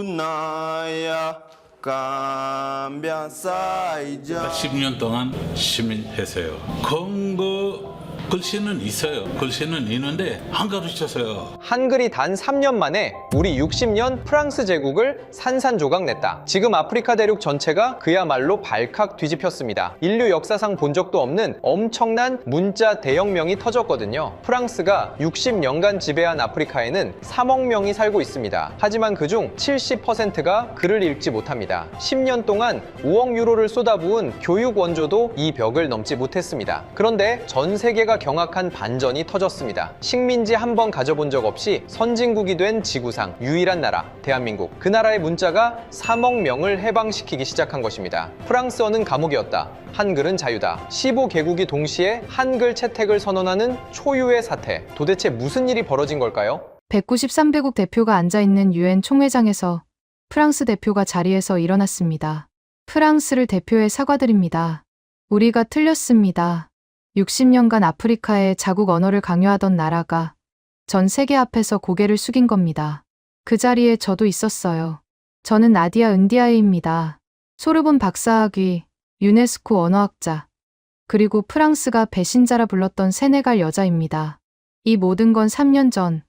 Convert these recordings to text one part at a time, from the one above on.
누나야 깜비아사이자 10년 동안 시민했어요. 건거 글씨는 있어요. 글씨는 있는데 안 가르쳤어요. 한글이 단 3년 만에 우리 60년 프랑스 제국을 산산조각 냈다. 지금 아프리카 대륙 전체가 그야말로 발칵 뒤집혔습니다. 인류 역사상 본 적도 없는 엄청난 문자 대혁명이 터졌거든요. 프랑스가 60년간 지배한 아프리카에는 3억 명이 살고 있습니다. 하지만 그중 70%가 글을 읽지 못합니다. 10년 동안 5억 유로를 쏟아부은 교육 원조도 이 벽을 넘지 못했습니다. 그런데 전 세계가 경악한 반전이 터졌습니다. 식민지 한 번 가져본 적 없이 선진국이 된 지구상 유일한 나라, 대한민국. 그 나라의 문자가 3억 명을 해방시키기 시작한 것입니다. 프랑스어는 감옥이었다. 한글은 자유다. 15개국이 동시에 한글 채택을 선언하는 초유의 사태. 도대체 무슨 일이 벌어진 걸까요? 193개국 대표가 앉아있는 유엔 총회장에서 프랑스 대표가 자리에서 일어났습니다. 프랑스를 대표해 사과드립니다. 우리가 틀렸습니다. 60년간 아프리카의 자국 언어를 강요하던 나라가 전 세계 앞에서 고개를 숙인 겁니다. 그 자리에 저도 있었어요. 저는 나디아 은디아이입니다. 소르본 박사학위, 유네스코 언어학자, 그리고 프랑스가 배신자라 불렀던 세네갈 여자입니다. 이 모든 건 3년 전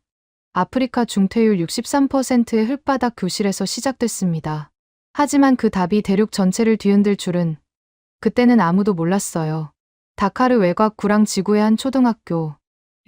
아프리카 중퇴율 63%의 흙바닥 교실에서 시작됐습니다. 하지만 그 답이 대륙 전체를 뒤흔들 줄은 그때는 아무도 몰랐어요. 다카르 외곽 구랑 지구의 한 초등학교,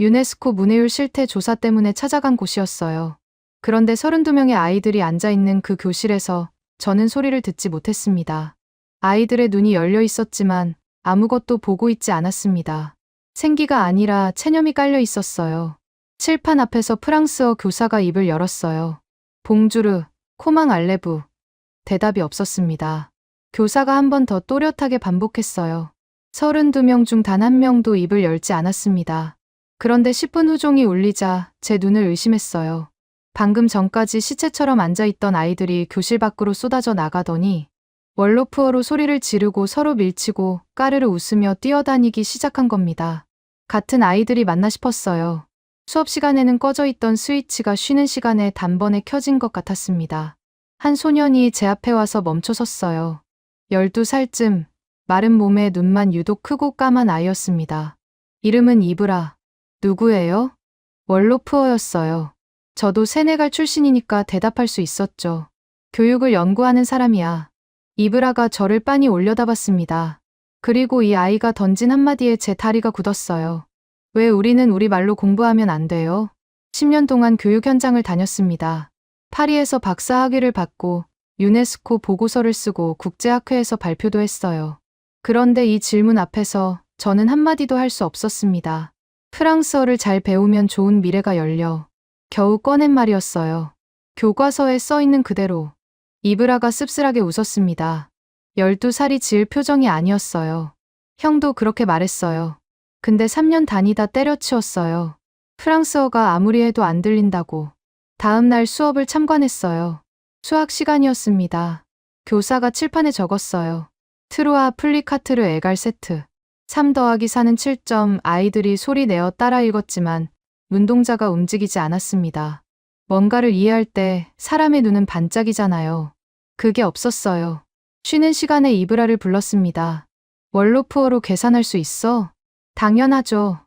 유네스코 문해율 실태 조사 때문에 찾아간 곳이었어요. 그런데 32명의 아이들이 앉아있는 그 교실에서 저는 소리를 듣지 못했습니다. 아이들의 눈이 열려 있었지만 아무것도 보고 있지 않았습니다. 생기가 아니라 체념이 깔려 있었어요. 칠판 앞에서 프랑스어 교사가 입을 열었어요. 봉주르, 코망 알레부. 대답이 없었습니다. 교사가 한 번 더 또렷하게 반복했어요. 32명 중 단 한 명도 입을 열지 않았습니다. 그런데 10분 후 종이 울리자 제 눈을 의심했어요. 방금 전까지 시체처럼 앉아있던 아이들이 교실 밖으로 쏟아져 나가더니 월로프어로 소리를 지르고 서로 밀치고 까르르 웃으며 뛰어다니기 시작한 겁니다. 같은 아이들이 맞나 싶었어요. 수업 시간에는 꺼져 있던 스위치가 쉬는 시간에 단번에 켜진 것 같았습니다. 한 소년이 제 앞에 와서 멈춰 섰어요. 12살쯤, 마른 몸에 눈만 유독 크고 까만 아이였습니다. 이름은 이브라. 누구예요? 월로프어였어요. 저도 세네갈 출신이니까 대답할 수 있었죠. 교육을 연구하는 사람이야. 이브라가 저를 빤히 올려다봤습니다. 그리고 이 아이가 던진 한마디에 제 다리가 굳었어요. 왜 우리는 우리 말로 공부하면 안 돼요? 10년 동안 교육 현장을 다녔습니다. 파리에서 박사학위를 받고 유네스코 보고서를 쓰고 국제학회에서 발표도 했어요. 그런데 이 질문 앞에서 저는 한마디도 할 수 없었습니다. 프랑스어를 잘 배우면 좋은 미래가 열려. 겨우 꺼낸 말이었어요. 교과서에 써 있는 그대로. 이브라가 씁쓸하게 웃었습니다. 12살이 지을 표정이 아니었어요. 형도 그렇게 말했어요. 근데 3년 다니다 때려치웠어요. 프랑스어가 아무리 해도 안 들린다고. 다음 날 수업을 참관했어요. 수학 시간이었습니다. 교사가 칠판에 적었어요. 트루아 플리카트르 에갈 세트. 3 더하기 4는 7점. 아이들이 소리 내어 따라 읽었지만 눈동자가 움직이지 않았습니다. 뭔가를 이해할 때 사람의 눈은 반짝이잖아요. 그게 없었어요. 쉬는 시간에 이브라를 불렀습니다. 월로프어로 계산할 수 있어? 당연하죠.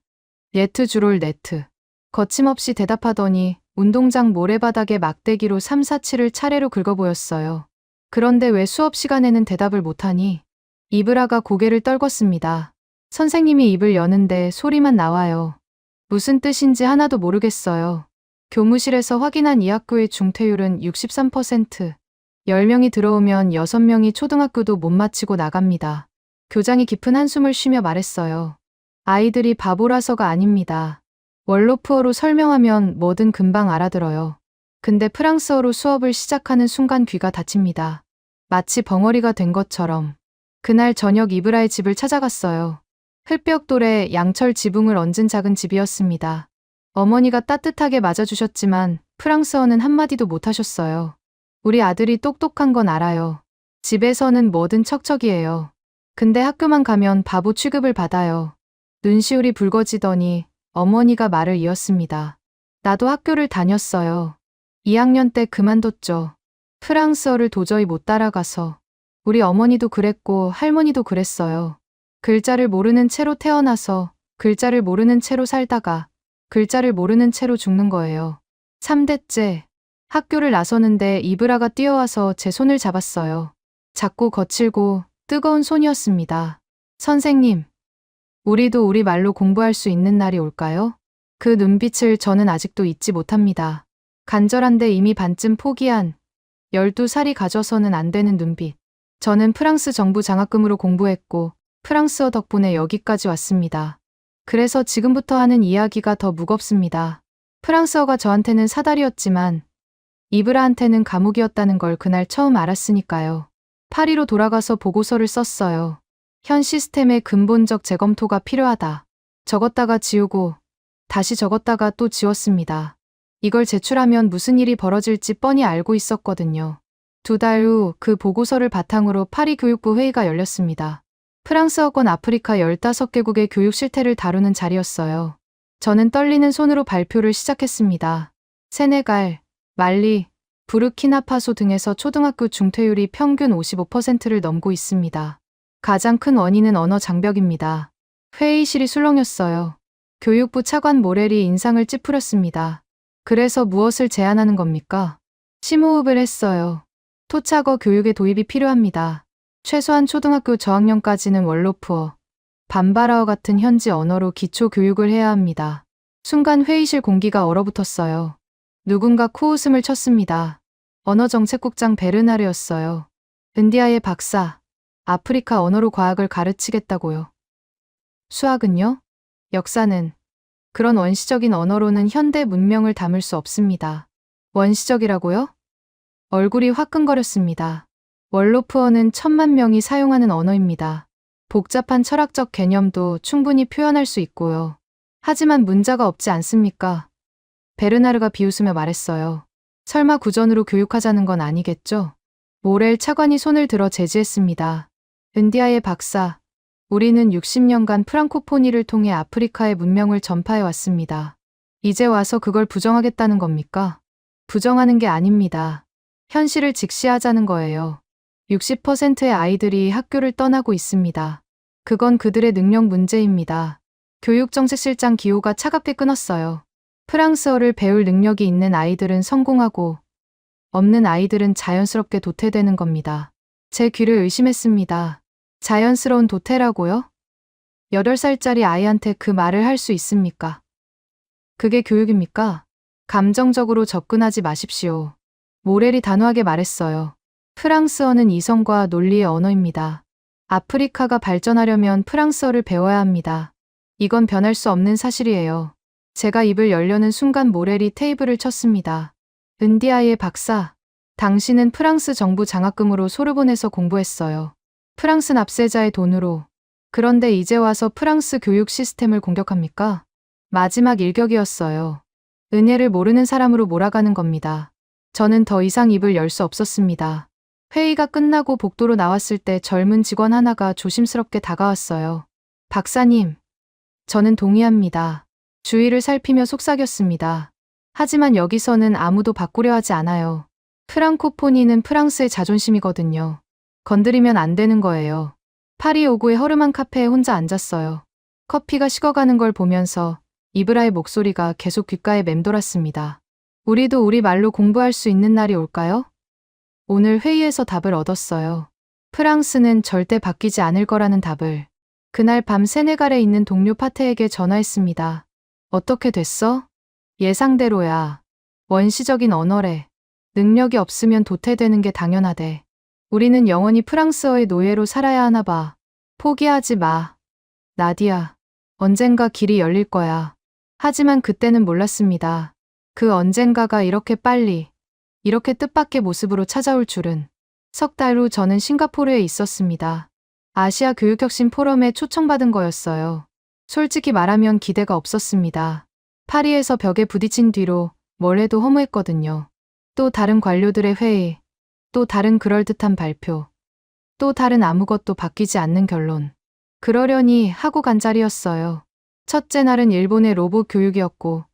예트 주롤 네트. 거침없이 대답하더니 운동장 모래바닥에 막대기로 3, 4, 7을 차례로 긁어 보였어요. 그런데 왜 수업 시간에는 대답을 못하니? 이브라가 고개를 떨궜습니다. 선생님이 입을 여는데 소리만 나와요. 무슨 뜻인지 하나도 모르겠어요. 교무실에서 확인한 이 학교의 중퇴율은 63%. 10명이 들어오면 6명이 초등학교도 못 마치고 나갑니다. 교장이 깊은 한숨을 쉬며 말했어요. 아이들이 바보라서가 아닙니다. 월로프어로 설명하면 뭐든 금방 알아들어요. 근데 프랑스어로 수업을 시작하는 순간 귀가 닫힙니다. 마치 벙어리가 된 것처럼. 그날 저녁 이브라의 집을 찾아갔어요. 흙벽돌에 양철 지붕을 얹은 작은 집이었습니다. 어머니가 따뜻하게 맞아주셨지만 프랑스어는 한마디도 못하셨어요. 우리 아들이 똑똑한 건 알아요. 집에서는 뭐든 척척이에요. 근데 학교만 가면 바보 취급을 받아요. 눈시울이 붉어지더니 어머니가 말을 이었습니다. 나도 학교를 다녔어요. 2학년 때 그만뒀죠. 프랑스어를 도저히 못 따라가서. 우리 어머니도 그랬고 할머니도 그랬어요. 글자를 모르는 채로 태어나서 글자를 모르는 채로 살다가 글자를 모르는 채로 죽는 거예요. 3대째 학교를 나서는데 이브라가 뛰어와서 제 손을 잡았어요. 작고 거칠고 뜨거운 손이었습니다. 선생님, 우리도 우리 말로 공부할 수 있는 날이 올까요? 그 눈빛을 저는 아직도 잊지 못합니다. 간절한데 이미 반쯤 포기한 12살이 가져서는 안 되는 눈빛. 저는 프랑스 정부 장학금으로 공부했고 프랑스어 덕분에 여기까지 왔습니다. 그래서 지금부터 하는 이야기가 더 무겁습니다. 프랑스어가 저한테는 사다리였지만 이브라한테는 감옥이었다는 걸 그날 처음 알았으니까요. 파리로 돌아가서 보고서를 썼어요. 현 시스템의 근본적 재검토가 필요하다. 적었다가 지우고 다시 적었다가 또 지웠습니다. 이걸 제출하면 무슨 일이 벌어질지 뻔히 알고 있었거든요. 2달 후 그 보고서를 바탕으로 파리 교육부 회의가 열렸습니다. 프랑스어권 아프리카 15개국의 교육 실태를 다루는 자리였어요. 저는 떨리는 손으로 발표를 시작했습니다. 세네갈, 말리, 부르키나파소 등에서 초등학교 중퇴율이 평균 55%를 넘고 있습니다. 가장 큰 원인은 언어 장벽입니다. 회의실이 술렁였어요. 교육부 차관 모렐이 인상을 찌푸렸습니다. 그래서 무엇을 제안하는 겁니까? 심호흡을 했어요. 토착어 교육의 도입이 필요합니다. 최소한 초등학교 저학년까지는 월로프어, 밤바라어 같은 현지 언어로 기초 교육을 해야 합니다. 순간 회의실 공기가 얼어붙었어요. 누군가 코웃음을 쳤습니다. 언어정책국장 베르나르였어요. 은디아의 박사, 아프리카 언어로 과학을 가르치겠다고요. 수학은요? 역사는? 그런 원시적인 언어로는 현대 문명을 담을 수 없습니다. 원시적이라고요? 얼굴이 화끈거렸습니다. 월로프어는 1000만 명이 사용하는 언어입니다. 복잡한 철학적 개념도 충분히 표현할 수 있고요. 하지만 문자가 없지 않습니까? 베르나르가 비웃으며 말했어요. 설마 구전으로 교육하자는 건 아니겠죠? 모렐 차관이 손을 들어 제지했습니다. 은디아의 박사, 우리는 60년간 프랑코포니를 통해 아프리카의 문명을 전파해 왔습니다. 이제 와서 그걸 부정하겠다는 겁니까? 부정하는 게 아닙니다. 현실을 직시하자는 거예요. 60%의 아이들이 학교를 떠나고 있습니다. 그건 그들의 능력 문제입니다. 교육정책실장 기호가 차갑게 끊었어요. 프랑스어를 배울 능력이 있는 아이들은 성공하고 없는 아이들은 자연스럽게 도태되는 겁니다. 제 귀를 의심했습니다. 자연스러운 도태라고요? 8살짜리 아이한테 그 말을 할 수 있습니까? 그게 교육입니까? 감정적으로 접근하지 마십시오. 모렐이 단호하게 말했어요. 프랑스어는 이성과 논리의 언어입니다. 아프리카가 발전하려면 프랑스어를 배워야 합니다. 이건 변할 수 없는 사실이에요. 제가 입을 열려는 순간 모렐이 테이블을 쳤습니다. 은디아의 박사, 당신은 프랑스 정부 장학금으로 소르본에서 공부했어요. 프랑스 납세자의 돈으로. 그런데 이제 와서 프랑스 교육 시스템을 공격합니까? 마지막 일격이었어요. 은혜를 모르는 사람으로 몰아가는 겁니다. 저는 더 이상 입을 열 수 없었습니다. 회의가 끝나고 복도로 나왔을 때 젊은 직원 하나가 조심스럽게 다가왔어요. 박사님, 저는 동의합니다. 주위를 살피며 속삭였습니다. 하지만 여기서는 아무도 바꾸려 하지 않아요. 프랑코포니는 프랑스의 자존심이거든요. 건드리면 안 되는 거예요. 파리 오구의 허름한 카페에 혼자 앉았어요. 커피가 식어가는 걸 보면서 이브라의 목소리가 계속 귓가에 맴돌았습니다. 우리도 우리 말로 공부할 수 있는 날이 올까요? 오늘 회의에서 답을 얻었어요. 프랑스는 절대 바뀌지 않을 거라는 답을. 그날 밤 세네갈에 있는 동료 파테에게 전화했습니다. 어떻게 됐어? 예상대로야. 원시적인 언어래. 능력이 없으면 도태되는 게 당연하대. 우리는 영원히 프랑스어의 노예로 살아야 하나 봐. 포기하지 마. 나디아. 언젠가 길이 열릴 거야. 하지만 그때는 몰랐습니다. 그 언젠가가 이렇게 빨리, 이렇게 뜻밖의 모습으로 찾아올 줄은. 석 달 후 저는 싱가포르에 있었습니다. 아시아 교육혁신 포럼에 초청받은 거였어요. 솔직히 말하면 기대가 없었습니다. 파리에서 벽에 부딪힌 뒤로 뭘 해도 허무했거든요. 또 다른 관료들의 회의, 또 다른 그럴듯한 발표, 또 다른 아무것도 바뀌지 않는 결론. 그러려니 하고 간 자리였어요. 첫째 날은 일본의 로봇 교육이었고,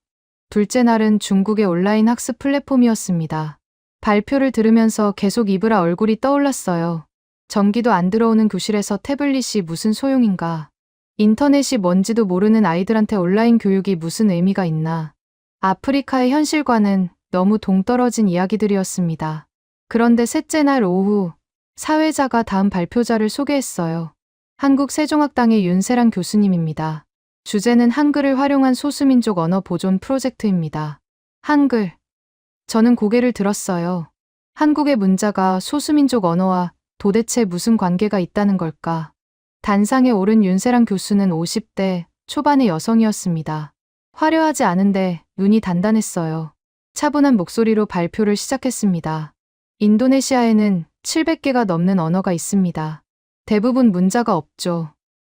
둘째 날은 중국의 온라인 학습 플랫폼이었습니다. 발표를 들으면서 계속 이브라 얼굴이 떠올랐어요. 전기도 안 들어오는 교실에서 태블릿이 무슨 소용인가. 인터넷이 뭔지도 모르는 아이들한테 온라인 교육이 무슨 의미가 있나. 아프리카의 현실과는 너무 동떨어진 이야기들이었습니다. 그런데 셋째 날 오후 사회자가 다음 발표자를 소개했어요. 한국 세종학당의 윤세랑 교수님입니다. 주제는 한글을 활용한 소수민족 언어 보존 프로젝트입니다. 한글. 저는 고개를 들었어요. 한국의 문자가 소수민족 언어와 도대체 무슨 관계가 있다는 걸까? 단상에 오른 윤세랑 교수는 50대 초반의 여성이었습니다. 화려하지 않은데 눈이 단단했어요. 차분한 목소리로 발표를 시작했습니다. 인도네시아에는 700개가 넘는 언어가 있습니다. 대부분 문자가 없죠.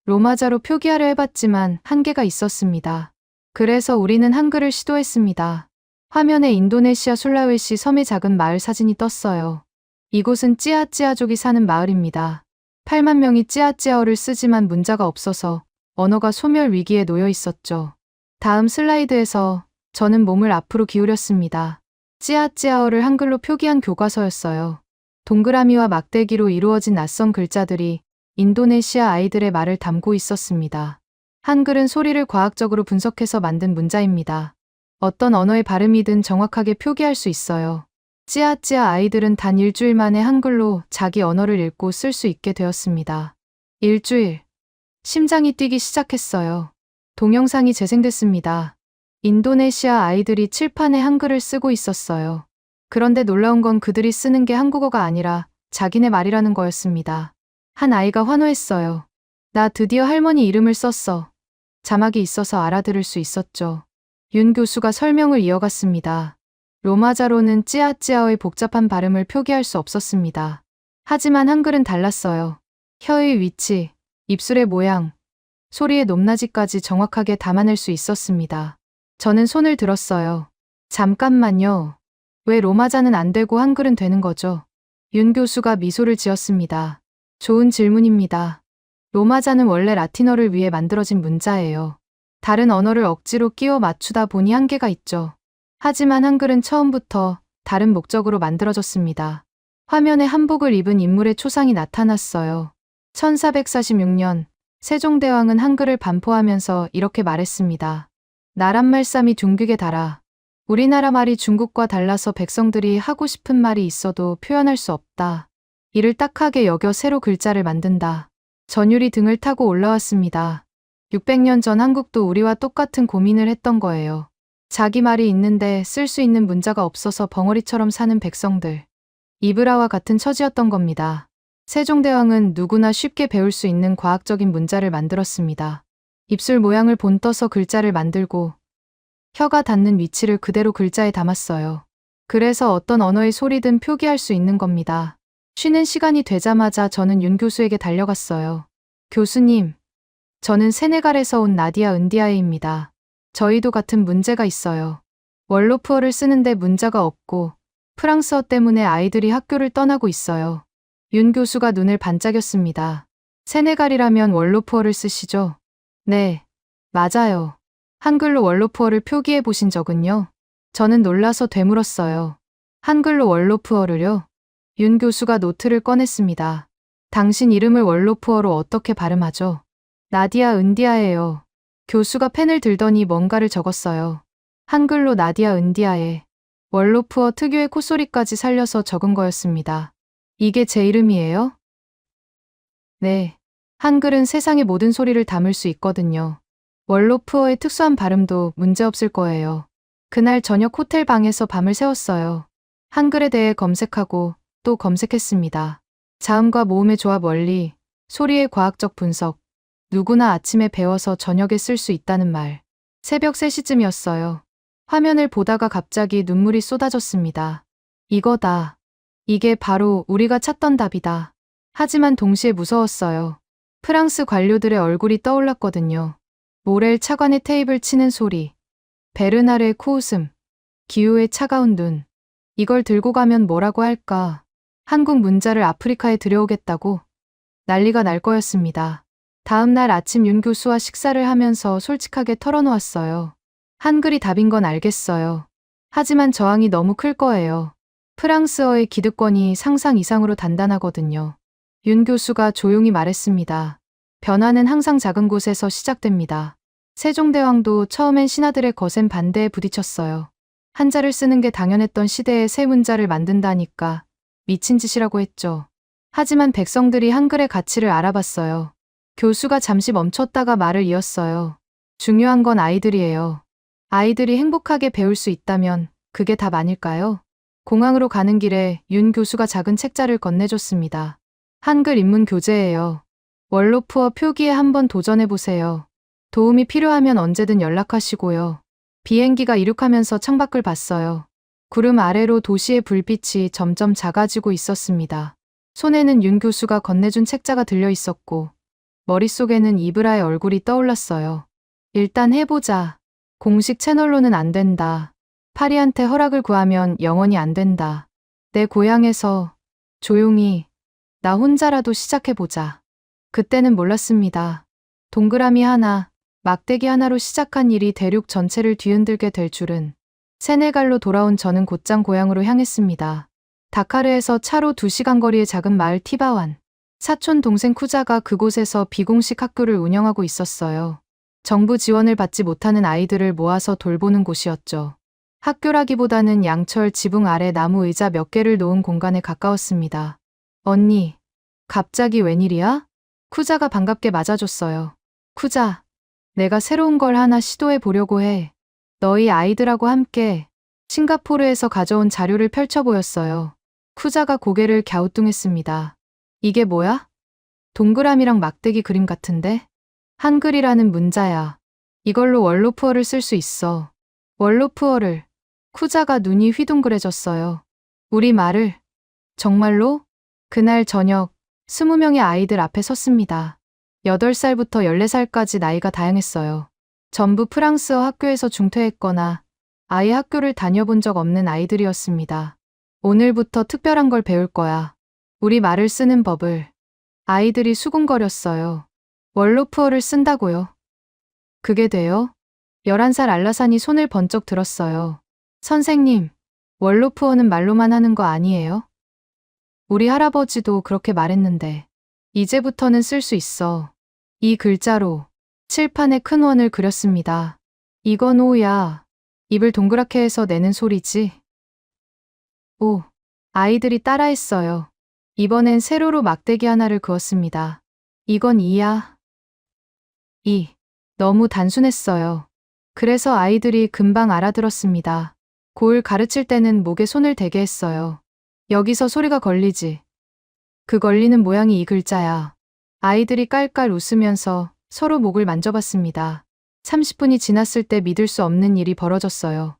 로마자로 표기하려 해봤지만 한계가 있었습니다. 그래서 우리는 한글을 시도했습니다. 화면에 인도네시아 술라웨시 섬의 작은 마을 사진이 떴어요. 이곳은 찌아찌아족이 사는 마을입니다. 8만 명이 찌아찌아어를 쓰지만 문자가 없어서 언어가 소멸 위기에 놓여 있었죠. 다음 슬라이드에서 저는 몸을 앞으로 기울였습니다. 찌아찌아어를 한글로 표기한 교과서였어요. 동그라미와 막대기로 이루어진 낯선 글자들이 인도네시아 아이들의 말을 담고 있었습니다. 한글은 소리를 과학적으로 분석해서 만든 문자입니다. 어떤 언어의 발음이든 정확하게 표기할 수 있어요. 찌아찌아 아이들은 단 일주일 만에 한글로 자기 언어를 읽고 쓸 수 있게 되었습니다. 일주일. 심장이 뛰기 시작했어요. 동영상이 재생됐습니다. 인도네시아 아이들이 칠판에 한글을 쓰고 있었어요. 그런데 놀라운 건 그들이 쓰는 게 한국어가 아니라 자기네 말이라는 거였습니다. 한 아이가 환호했어요. 나 드디어 할머니 이름을 썼어. 자막이 있어서 알아들을 수 있었죠. 윤 교수가 설명을 이어갔습니다. 로마자로는 찌아찌아의 복잡한 발음을 표기할 수 없었습니다. 하지만 한글은 달랐어요. 혀의 위치, 입술의 모양, 소리의 높낮이까지 정확하게 담아낼 수 있었습니다. 저는 손을 들었어요. 잠깐만요. 왜 로마자는 안 되고 한글은 되는 거죠? 윤 교수가 미소를 지었습니다. 좋은 질문입니다. 로마자는 원래 라틴어를 위해 만들어진 문자예요. 다른 언어를 억지로 끼워 맞추다 보니 한계가 있죠. 하지만 한글은 처음부터 다른 목적으로 만들어졌습니다. 화면에 한복을 입은 인물의 초상이 나타났어요. 1446년 세종대왕은 한글을 반포하면서 이렇게 말했습니다. 나란말싸미 둥극에 달아. 우리나라 말이 중국과 달라서 백성들이 하고 싶은 말이 있어도 표현할 수 없다. 이를 딱하게 여겨 새로 글자를 만든다. 전율이 등을 타고 올라왔습니다. 600년 전 한국도 우리와 똑같은 고민을 했던 거예요. 자기 말이 있는데 쓸 수 있는 문자가 없어서 벙어리처럼 사는 백성들. 이브라와 같은 처지였던 겁니다. 세종대왕은 누구나 쉽게 배울 수 있는 과학적인 문자를 만들었습니다. 입술 모양을 본떠서 글자를 만들고 혀가 닿는 위치를 그대로 글자에 담았어요. 그래서 어떤 언어의 소리든 표기할 수 있는 겁니다. 쉬는 시간이 되자마자 저는 윤 교수에게 달려갔어요. 교수님, 저는 세네갈에서 온 나디아 은디아에입니다. 저희도 같은 문제가 있어요. 월로프어를 쓰는데 문자가 없고 프랑스어 때문에 아이들이 학교를 떠나고 있어요. 윤 교수가 눈을 반짝였습니다. 세네갈이라면 월로프어를 쓰시죠? 네, 맞아요. 한글로 월로프어를 표기해 보신 적은요? 저는 놀라서 되물었어요. 한글로 월로프어를요? 윤 교수가 노트를 꺼냈습니다. 당신 이름을 월로프어로 어떻게 발음하죠? 나디아 은디아예요. 교수가 펜을 들더니 뭔가를 적었어요. 한글로 나디아 은디아에 월로프어 특유의 콧소리까지 살려서 적은 거였습니다. 이게 제 이름이에요? 네. 한글은 세상의 모든 소리를 담을 수 있거든요. 월로프어의 특수한 발음도 문제없을 거예요. 그날 저녁 호텔 방에서 밤을 새웠어요. 한글에 대해 검색하고 또 검색했습니다. 자음과 모음의 조합 원리, 소리의 과학적 분석, 누구나 아침에 배워서 저녁에 쓸 수 있다는 말. 새벽 3시쯤이었어요. 화면을 보다가 갑자기 눈물이 쏟아졌습니다. 이거다. 이게 바로 우리가 찾던 답이다. 하지만 동시에 무서웠어요. 프랑스 관료들의 얼굴이 떠올랐거든요. 모렐 차관의 테이블 치는 소리, 베르나르의 코웃음, 기우의 차가운 눈. 이걸 들고 가면 뭐라고 할까? 한국 문자를 아프리카에 들여오겠다고? 난리가 날 거였습니다. 다음 날 아침 윤 교수와 식사를 하면서 솔직하게 털어놓았어요. 한글이 답인 건 알겠어요. 하지만 저항이 너무 클 거예요. 프랑스어의 기득권이 상상 이상으로 단단하거든요. 윤 교수가 조용히 말했습니다. 변화는 항상 작은 곳에서 시작됩니다. 세종대왕도 처음엔 신하들의 거센 반대에 부딪혔어요. 한자를 쓰는 게 당연했던 시대에 새 문자를 만든다니까 미친 짓이라고 했죠. 하지만 백성들이 한글의 가치를 알아봤어요. 교수가 잠시 멈췄다가 말을 이었어요. 중요한 건 아이들이에요. 아이들이 행복하게 배울 수 있다면 그게 답 아닐까요? 공항으로 가는 길에 윤 교수가 작은 책자를 건네줬습니다. 한글 인문 교재예요. 월로푸어 표기에 한번 도전해보세요. 도움이 필요하면 언제든 연락하시고요. 비행기가 이륙하면서 창밖을 봤어요. 구름 아래로 도시의 불빛이 점점 작아지고 있었습니다. 손에는 윤 교수가 건네준 책자가 들려 있었고 머릿속에는 이브라의 얼굴이 떠올랐어요. 일단 해보자. 공식 채널로는 안 된다. 파리한테 허락을 구하면 영원히 안 된다. 내 고향에서 조용히 나 혼자라도 시작해보자. 그때는 몰랐습니다. 동그라미 하나, 막대기 하나로 시작한 일이 대륙 전체를 뒤흔들게 될 줄은. 세네갈로 돌아온 저는 곧장 고향으로 향했습니다. 다카르에서 차로 2시간 거리의 작은 마을 티바완. 사촌 동생 쿠자가 그곳에서 비공식 학교를 운영하고 있었어요. 정부 지원을 받지 못하는 아이들을 모아서 돌보는 곳이었죠. 학교라기보다는 양철 지붕 아래 나무 의자 몇 개를 놓은 공간에 가까웠습니다. 언니, 갑자기 웬일이야? 쿠자가 반갑게 맞아줬어요. 쿠자, 내가 새로운 걸 하나 시도해 보려고 해. 너희 아이들하고 함께 싱가포르에서 가져온 자료를 펼쳐 보였어요. 쿠자가 고개를 갸우뚱했습니다. 이게 뭐야? 동그라미랑 막대기 그림 같은데? 한글이라는 문자야. 이걸로 월로푸어를 쓸 수 있어. 월로푸어를. 쿠자가 눈이 휘둥그레졌어요. 우리 말을. 정말로? 그날 저녁 20명의 아이들 앞에 섰습니다. 8살부터 14살까지 나이가 다양했어요. 전부 프랑스어 학교에서 중퇴했거나 아예 학교를 다녀본 적 없는 아이들이었습니다. 오늘부터 특별한 걸 배울 거야. 우리 말을 쓰는 법을. 아이들이 수군거렸어요. 월로푸어를 쓴다고요? 그게 돼요? 11살 알라산이 손을 번쩍 들었어요. 선생님, 월로푸어는 말로만 하는 거 아니에요? 우리 할아버지도 그렇게 말했는데 이제부터는 쓸 수 있어. 이 글자로 칠판에 큰 원을 그렸습니다. 이건 오야. 입을 동그랗게 해서 내는 소리지. 오, 아이들이 따라했어요. 이번엔 세로로 막대기 하나를 그었습니다. 이건 이야. 이. 너무 단순했어요. 그래서 아이들이 금방 알아들었습니다. 고을 가르칠 때는 목에 손을 대게 했어요. 여기서 소리가 걸리지. 그 걸리는 모양이 이 글자야. 아이들이 깔깔 웃으면서 서로 목을 만져봤습니다. 30분이 지났을 때 믿을 수 없는 일이 벌어졌어요.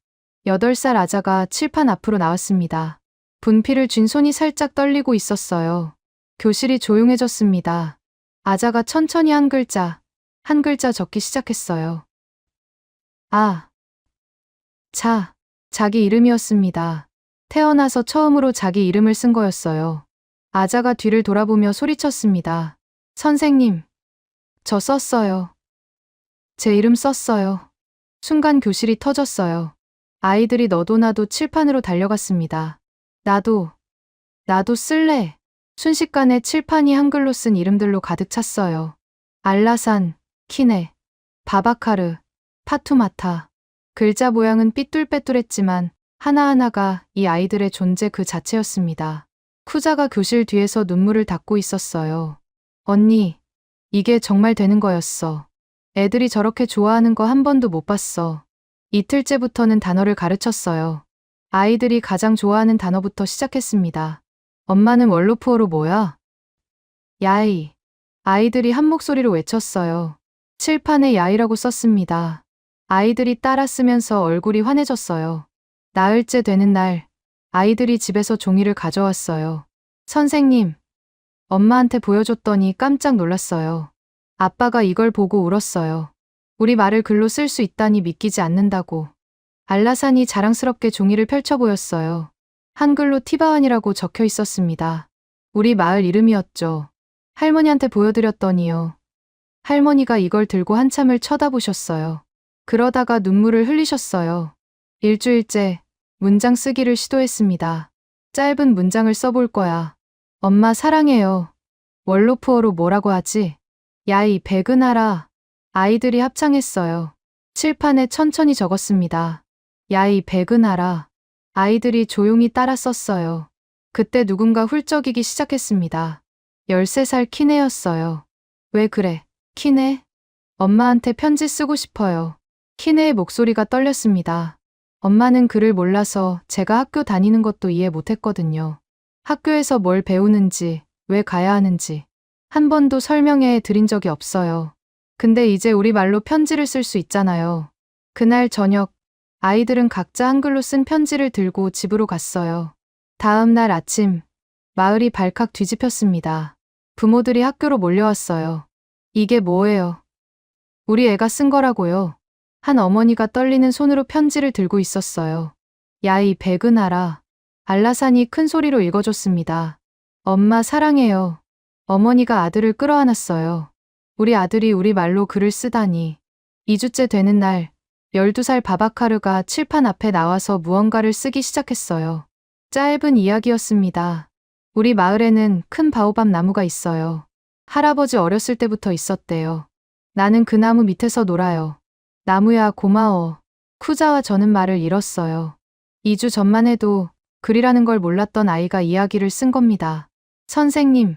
8살 아자가 칠판 앞으로 나왔습니다. 분필을 쥔 손이 살짝 떨리고 있었어요. 교실이 조용해졌습니다. 아자가 천천히 한 글자 적기 시작했어요. 아, 자기 이름이었습니다. 태어나서 처음으로 자기 이름을 쓴 거였어요. 아자가 뒤를 돌아보며 소리쳤습니다. 선생님, 저 썼어요. 제 이름 썼어요. 순간 교실이 터졌어요. 아이들이 너도 나도 칠판으로 달려갔습니다. 나도 쓸래. 순식간에 칠판이 한글로 쓴 이름들로 가득 찼어요. 알라산, 키네, 바바카르, 파투마타. 글자 모양은 삐뚤빼뚤했지만 하나하나가 이 아이들의 존재 그 자체였습니다. 쿠자가 교실 뒤에서 눈물을 닦고 있었어요. 언니, 이게 정말 되는 거였어. 애들이 저렇게 좋아하는 거 한 번도 못 봤어. 이틀째부터는 단어를 가르쳤어요. 아이들이 가장 좋아하는 단어부터 시작했습니다. 엄마는 월로푸어로 뭐야? 야이. 아이들이 한 목소리로 외쳤어요. 칠판에 야이라고 썼습니다. 아이들이 따라 쓰면서 얼굴이 환해졌어요. 나흘째 되는 날, 아이들이 집에서 종이를 가져왔어요. 선생님, 엄마한테 보여줬더니 깜짝 놀랐어요. 아빠가 이걸 보고 울었어요. 우리 말을 글로 쓸 수 있다니 믿기지 않는다고. 알라산이 자랑스럽게 종이를 펼쳐 보였어요. 한글로 티바완이라고 적혀 있었습니다. 우리 마을 이름이었죠. 할머니한테 보여드렸더니요. 할머니가 이걸 들고 한참을 쳐다보셨어요. 그러다가 눈물을 흘리셨어요. 일주일째 문장 쓰기를 시도했습니다. 짧은 문장을 써볼 거야. 엄마 사랑해요. 월로프어로 뭐라고 하지? 야이 백은하라. 아이들이 합창했어요. 칠판에 천천히 적었습니다. 야이 백은하라. 아이들이 조용히 따라 썼어요. 그때 누군가 훌쩍이기 시작했습니다. 13살 키네였어요. 왜 그래? 키네? 엄마한테 편지 쓰고 싶어요. 키네의 목소리가 떨렸습니다. 엄마는 글을 몰라서 제가 학교 다니는 것도 이해 못했거든요. 학교에서 뭘 배우는지, 왜 가야 하는지 한 번도 설명해 드린 적이 없어요. 근데 이제 우리말로 편지를 쓸 수 있잖아요. 그날 저녁 아이들은 각자 한글로 쓴 편지를 들고 집으로 갔어요. 다음 날 아침 마을이 발칵 뒤집혔습니다. 부모들이 학교로 몰려왔어요. 이게 뭐예요? 우리 애가 쓴 거라고요. 한 어머니가 떨리는 손으로 편지를 들고 있었어요. 야이 백은하라. 알라산이 큰 소리로 읽어줬습니다. 엄마 사랑해요. 어머니가 아들을 끌어안았어요. 우리 아들이 우리말로 글을 쓰다니. 2주째 되는 날 12살 바바카르가 칠판 앞에 나와서 무언가를 쓰기 시작했어요. 짧은 이야기였습니다. 우리 마을에는 큰 바오밥 나무가 있어요. 할아버지 어렸을 때부터 있었대요. 나는 그 나무 밑에서 놀아요. 나무야 고마워. 쿠자와 저는 말을 잃었어요. 2주 전만 해도 글이라는 걸 몰랐던 아이가 이야기를 쓴 겁니다. 선생님,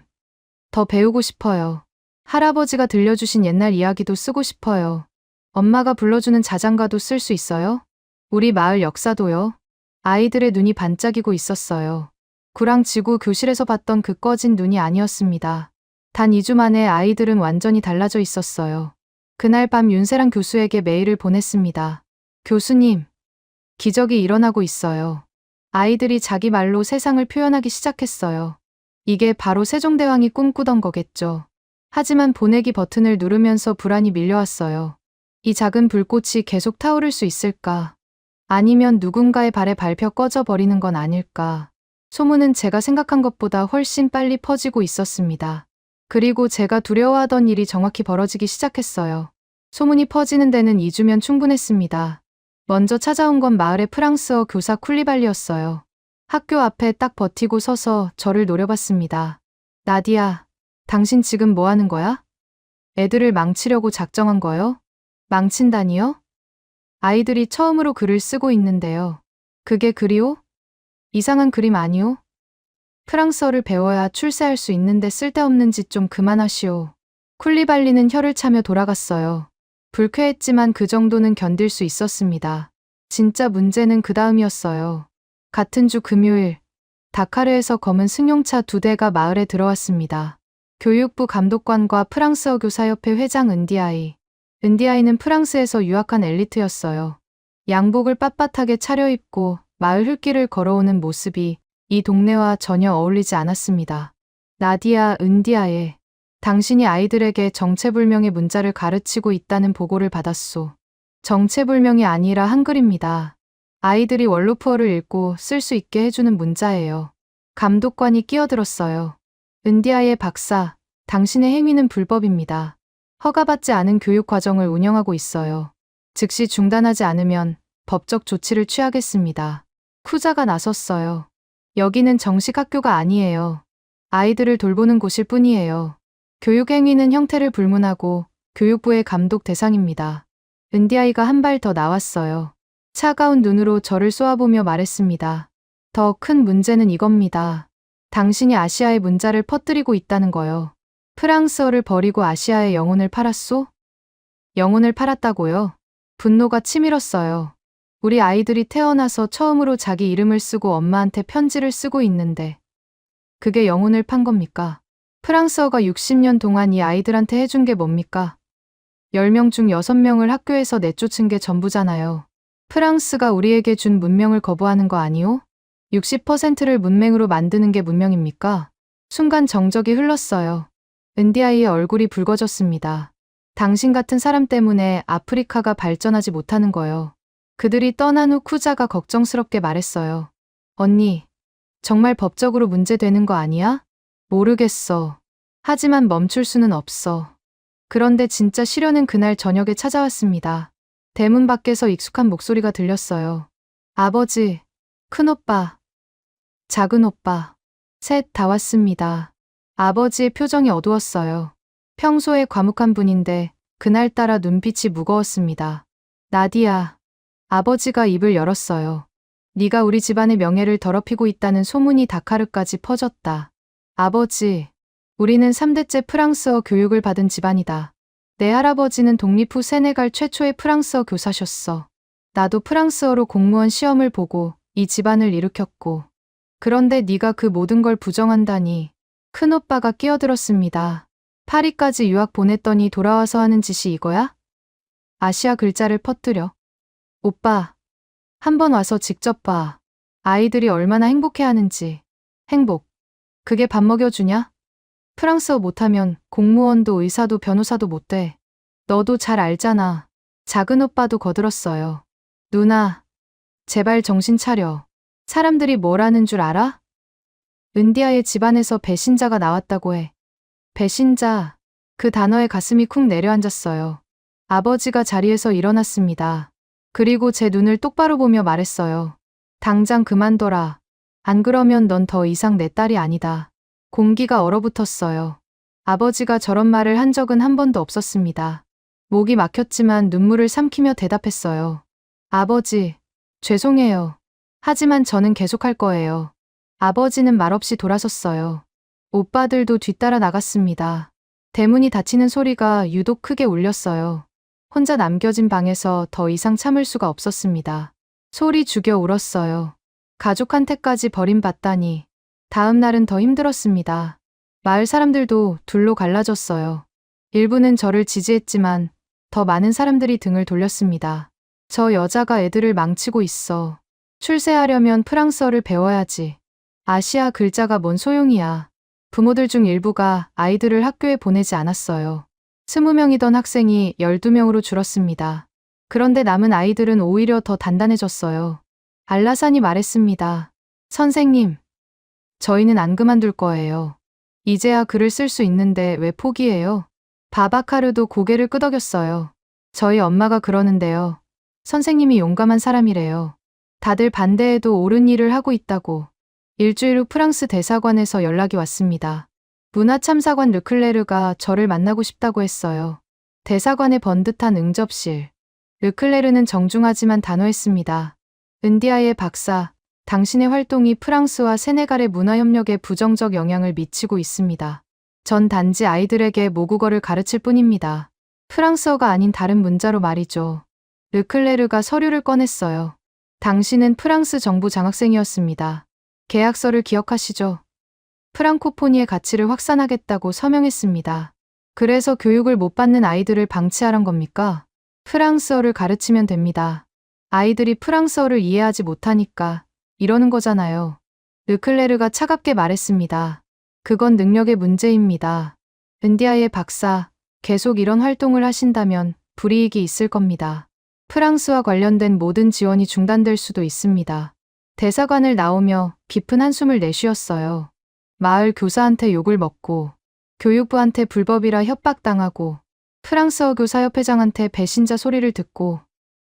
더 배우고 싶어요. 할아버지가 들려주신 옛날 이야기도 쓰고 싶어요. 엄마가 불러주는 자장가도 쓸 수 있어요? 우리 마을 역사도요? 아이들의 눈이 반짝이고 있었어요. 구랑지구 교실에서 봤던 그 꺼진 눈이 아니었습니다. 단 2주 만에 아이들은 완전히 달라져 있었어요. 그날 밤 윤세랑 교수에게 메일을 보냈습니다. 교수님, 기적이 일어나고 있어요. 아이들이 자기 말로 세상을 표현하기 시작했어요. 이게 바로 세종대왕이 꿈꾸던 거겠죠. 하지만 보내기 버튼을 누르면서 불안이 밀려왔어요. 이 작은 불꽃이 계속 타오를 수 있을까? 아니면 누군가의 발에 밟혀 꺼져버리는 건 아닐까? 소문은 제가 생각한 것보다 훨씬 빨리 퍼지고 있었습니다. 그리고 제가 두려워하던 일이 정확히 벌어지기 시작했어요. 소문이 퍼지는 데는 2주면 충분했습니다. 먼저 찾아온 건 마을의 프랑스어 교사 쿨리발리였어요. 학교 앞에 딱 버티고 서서 저를 노려봤습니다. 나디야, 당신 지금 뭐 하는 거야? 애들을 망치려고 작정한 거요? 망친다니요? 아이들이 처음으로 글을 쓰고 있는데요. 그게 글이요? 이상한 그림 아니요? 프랑스어를 배워야 출세할 수 있는데 쓸데없는 짓 좀 그만하시오. 쿨리발리는 혀를 차며 돌아갔어요. 불쾌했지만 그 정도는 견딜 수 있었습니다. 진짜 문제는 그 다음이었어요. 같은 주 금요일, 다카르에서 검은 승용차 2대가 마을에 들어왔습니다. 교육부 감독관과 프랑스어 교사협회 회장 은디아이. 은디아이는 프랑스에서 유학한 엘리트였어요. 양복을 빳빳하게 차려입고 마을 흙길을 걸어오는 모습이 이 동네와 전혀 어울리지 않았습니다. 나디아, 은디아에 당신이 아이들에게 정체불명의 문자를 가르치고 있다는 보고를 받았소. 정체불명이 아니라 한글입니다. 아이들이 월로프어를 읽고 쓸 수 있게 해주는 문자예요. 감독관이 끼어들었어요. 은디아의 박사, 당신의 행위는 불법입니다. 허가받지 않은 교육 과정을 운영하고 있어요. 즉시 중단하지 않으면 법적 조치를 취하겠습니다. 쿠자가 나섰어요. 여기는 정식 학교가 아니에요. 아이들을 돌보는 곳일 뿐이에요. 교육행위는 형태를 불문하고 교육부의 감독 대상입니다. 은디아이가 한 발 더 나왔어요. 차가운 눈으로 저를 쏘아보며 말했습니다. 더 큰 문제는 이겁니다. 당신이 아시아의 문자를 퍼뜨리고 있다는 거요. 프랑스어를 버리고 아시아의 영혼을 팔았소? 영혼을 팔았다고요? 분노가 치밀었어요. 우리 아이들이 태어나서 처음으로 자기 이름을 쓰고 엄마한테 편지를 쓰고 있는데 그게 영혼을 판 겁니까? 프랑스어가 60년 동안 이 아이들한테 해준 게 뭡니까? 10명 중 6명을 학교에서 내쫓은 게 전부잖아요. 프랑스가 우리에게 준 문명을 거부하는 거 아니오? 60%를 문맹으로 만드는 게 문명입니까? 순간 정적이 흘렀어요. 은디아이의 얼굴이 붉어졌습니다. 당신 같은 사람 때문에 아프리카가 발전하지 못하는 거요. 그들이 떠난 후 쿠자가 걱정스럽게 말했어요. 언니, 정말 법적으로 문제되는 거 아니야? 모르겠어. 하지만 멈출 수는 없어. 그런데 진짜 시련은 그날 저녁에 찾아왔습니다. 대문 밖에서 익숙한 목소리가 들렸어요. 아버지, 큰오빠, 작은오빠, 셋 다 왔습니다. 아버지의 표정이 어두웠어요. 평소에 과묵한 분인데 그날따라 눈빛이 무거웠습니다. 나디야, 아버지가 입을 열었어요. 네가 우리 집안의 명예를 더럽히고 있다는 소문이 다카르까지 퍼졌다. 아버지, 우리는 3대째 프랑스어 교육을 받은 집안이다. 내 할아버지는 독립 후 세네갈 최초의 프랑스어 교사셨어. 나도 프랑스어로 공무원 시험을 보고 이 집안을 일으켰고. 그런데 네가 그 모든 걸 부정한다니. 큰오빠가 끼어들었습니다. 파리까지 유학 보냈더니 돌아와서 하는 짓이 이거야? 아시아 글자를 퍼뜨려. 오빠, 한번 와서 직접 봐. 아이들이 얼마나 행복해하는지. 행복. 그게 밥 먹여주냐? 프랑스어 못하면 공무원도 의사도 변호사도 못 돼. 너도 잘 알잖아. 작은 오빠도 거들었어요. 누나, 제발 정신 차려. 사람들이 뭐라는 줄 알아? 은디아의 집안에서 배신자가 나왔다고 해. 배신자. 그 단어에 가슴이 쿵 내려앉았어요. 아버지가 자리에서 일어났습니다. 그리고 제 눈을 똑바로 보며 말했어요. 당장 그만둬라. 안 그러면 넌 더 이상 내 딸이 아니다. 공기가 얼어붙었어요. 아버지가 저런 말을 한 적은 한 번도 없었습니다. 목이 막혔지만 눈물을 삼키며 대답했어요. 아버지, 죄송해요. 하지만 저는 계속할 거예요. 아버지는 말없이 돌아섰어요. 오빠들도 뒤따라 나갔습니다. 대문이 닫히는 소리가 유독 크게 울렸어요. 혼자 남겨진 방에서 더 이상 참을 수가 없었습니다. 소리 죽여 울었어요. 가족한테까지 버림받다니. 다음 날은 더 힘들었습니다. 마을 사람들도 둘로 갈라졌어요. 일부는 저를 지지했지만 더 많은 사람들이 등을 돌렸습니다. 저 여자가 애들을 망치고 있어. 출세하려면 프랑스어를 배워야지. 아시아 글자가 뭔 소용이야. 부모들 중 일부가 아이들을 학교에 보내지 않았어요. 20명이던 학생이 12명으로 줄었습니다. 그런데 남은 아이들은 오히려 더 단단해졌어요. 알라산이 말했습니다. 선생님, 저희는 안 그만둘 거예요. 이제야 글을 쓸 수 있는데 왜 포기해요? 바바카르도 고개를 끄덕였어요. 저희 엄마가 그러는데요. 선생님이 용감한 사람이래요. 다들 반대해도 옳은 일을 하고 있다고. 일주일 후 프랑스 대사관에서 연락이 왔습니다. 문화참사관 르클레르가 저를 만나고 싶다고 했어요. 대사관의 번듯한 응접실. 르클레르는 정중하지만 단호했습니다. 은디아의 박사, 당신의 활동이 프랑스와 세네갈의 문화협력에 부정적 영향을 미치고 있습니다. 전 단지 아이들에게 모국어를 가르칠 뿐입니다. 프랑스어가 아닌 다른 문자로 말이죠. 르클레르가 서류를 꺼냈어요. 당신은 프랑스 정부 장학생이었습니다. 계약서를 기억하시죠? 프랑코포니의 가치를 확산하겠다고 서명했습니다. 그래서 교육을 못 받는 아이들을 방치하란 겁니까? 프랑스어를 가르치면 됩니다. 아이들이 프랑스어를 이해하지 못하니까 이러는 거잖아요. 르클레르가 차갑게 말했습니다. 그건 능력의 문제입니다. 은디아의 박사, 계속 이런 활동을 하신다면 불이익이 있을 겁니다. 프랑스와 관련된 모든 지원이 중단될 수도 있습니다. 대사관을 나오며 깊은 한숨을 내쉬었어요. 마을 교사한테 욕을 먹고, 교육부한테 불법이라 협박당하고, 프랑스어 교사협회장한테 배신자 소리를 듣고,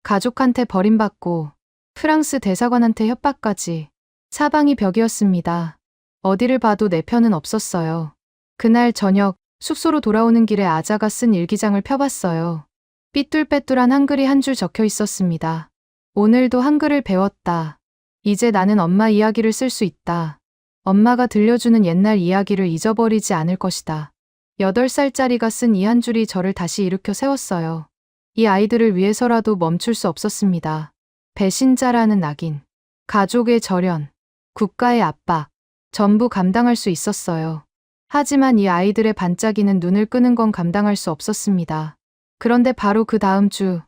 가족한테 버림받고, 프랑스 대사관한테 협박까지. 사방이 벽이었습니다. 어디를 봐도 내 편은 없었어요. 그날 저녁 숙소로 돌아오는 길에 아자가 쓴 일기장을 펴봤어요. 삐뚤빼뚤한 한글이 한 줄 적혀 있었습니다. 오늘도 한글을 배웠다. 이제 나는 엄마 이야기를 쓸 수 있다. 엄마가 들려주는 옛날 이야기를 잊어버리지 않을 것이다. 8살짜리가 쓴 이 한 줄이 저를 다시 일으켜 세웠어요. 이 아이들을 위해서라도 멈출 수 없었습니다. 배신자라는 낙인, 가족의 절연, 국가의 압박, 전부 감당할 수 있었어요. 하지만 이 아이들의 반짝이는 눈을 끄는 건 감당할 수 없었습니다. 그런데 바로 그 다음 주,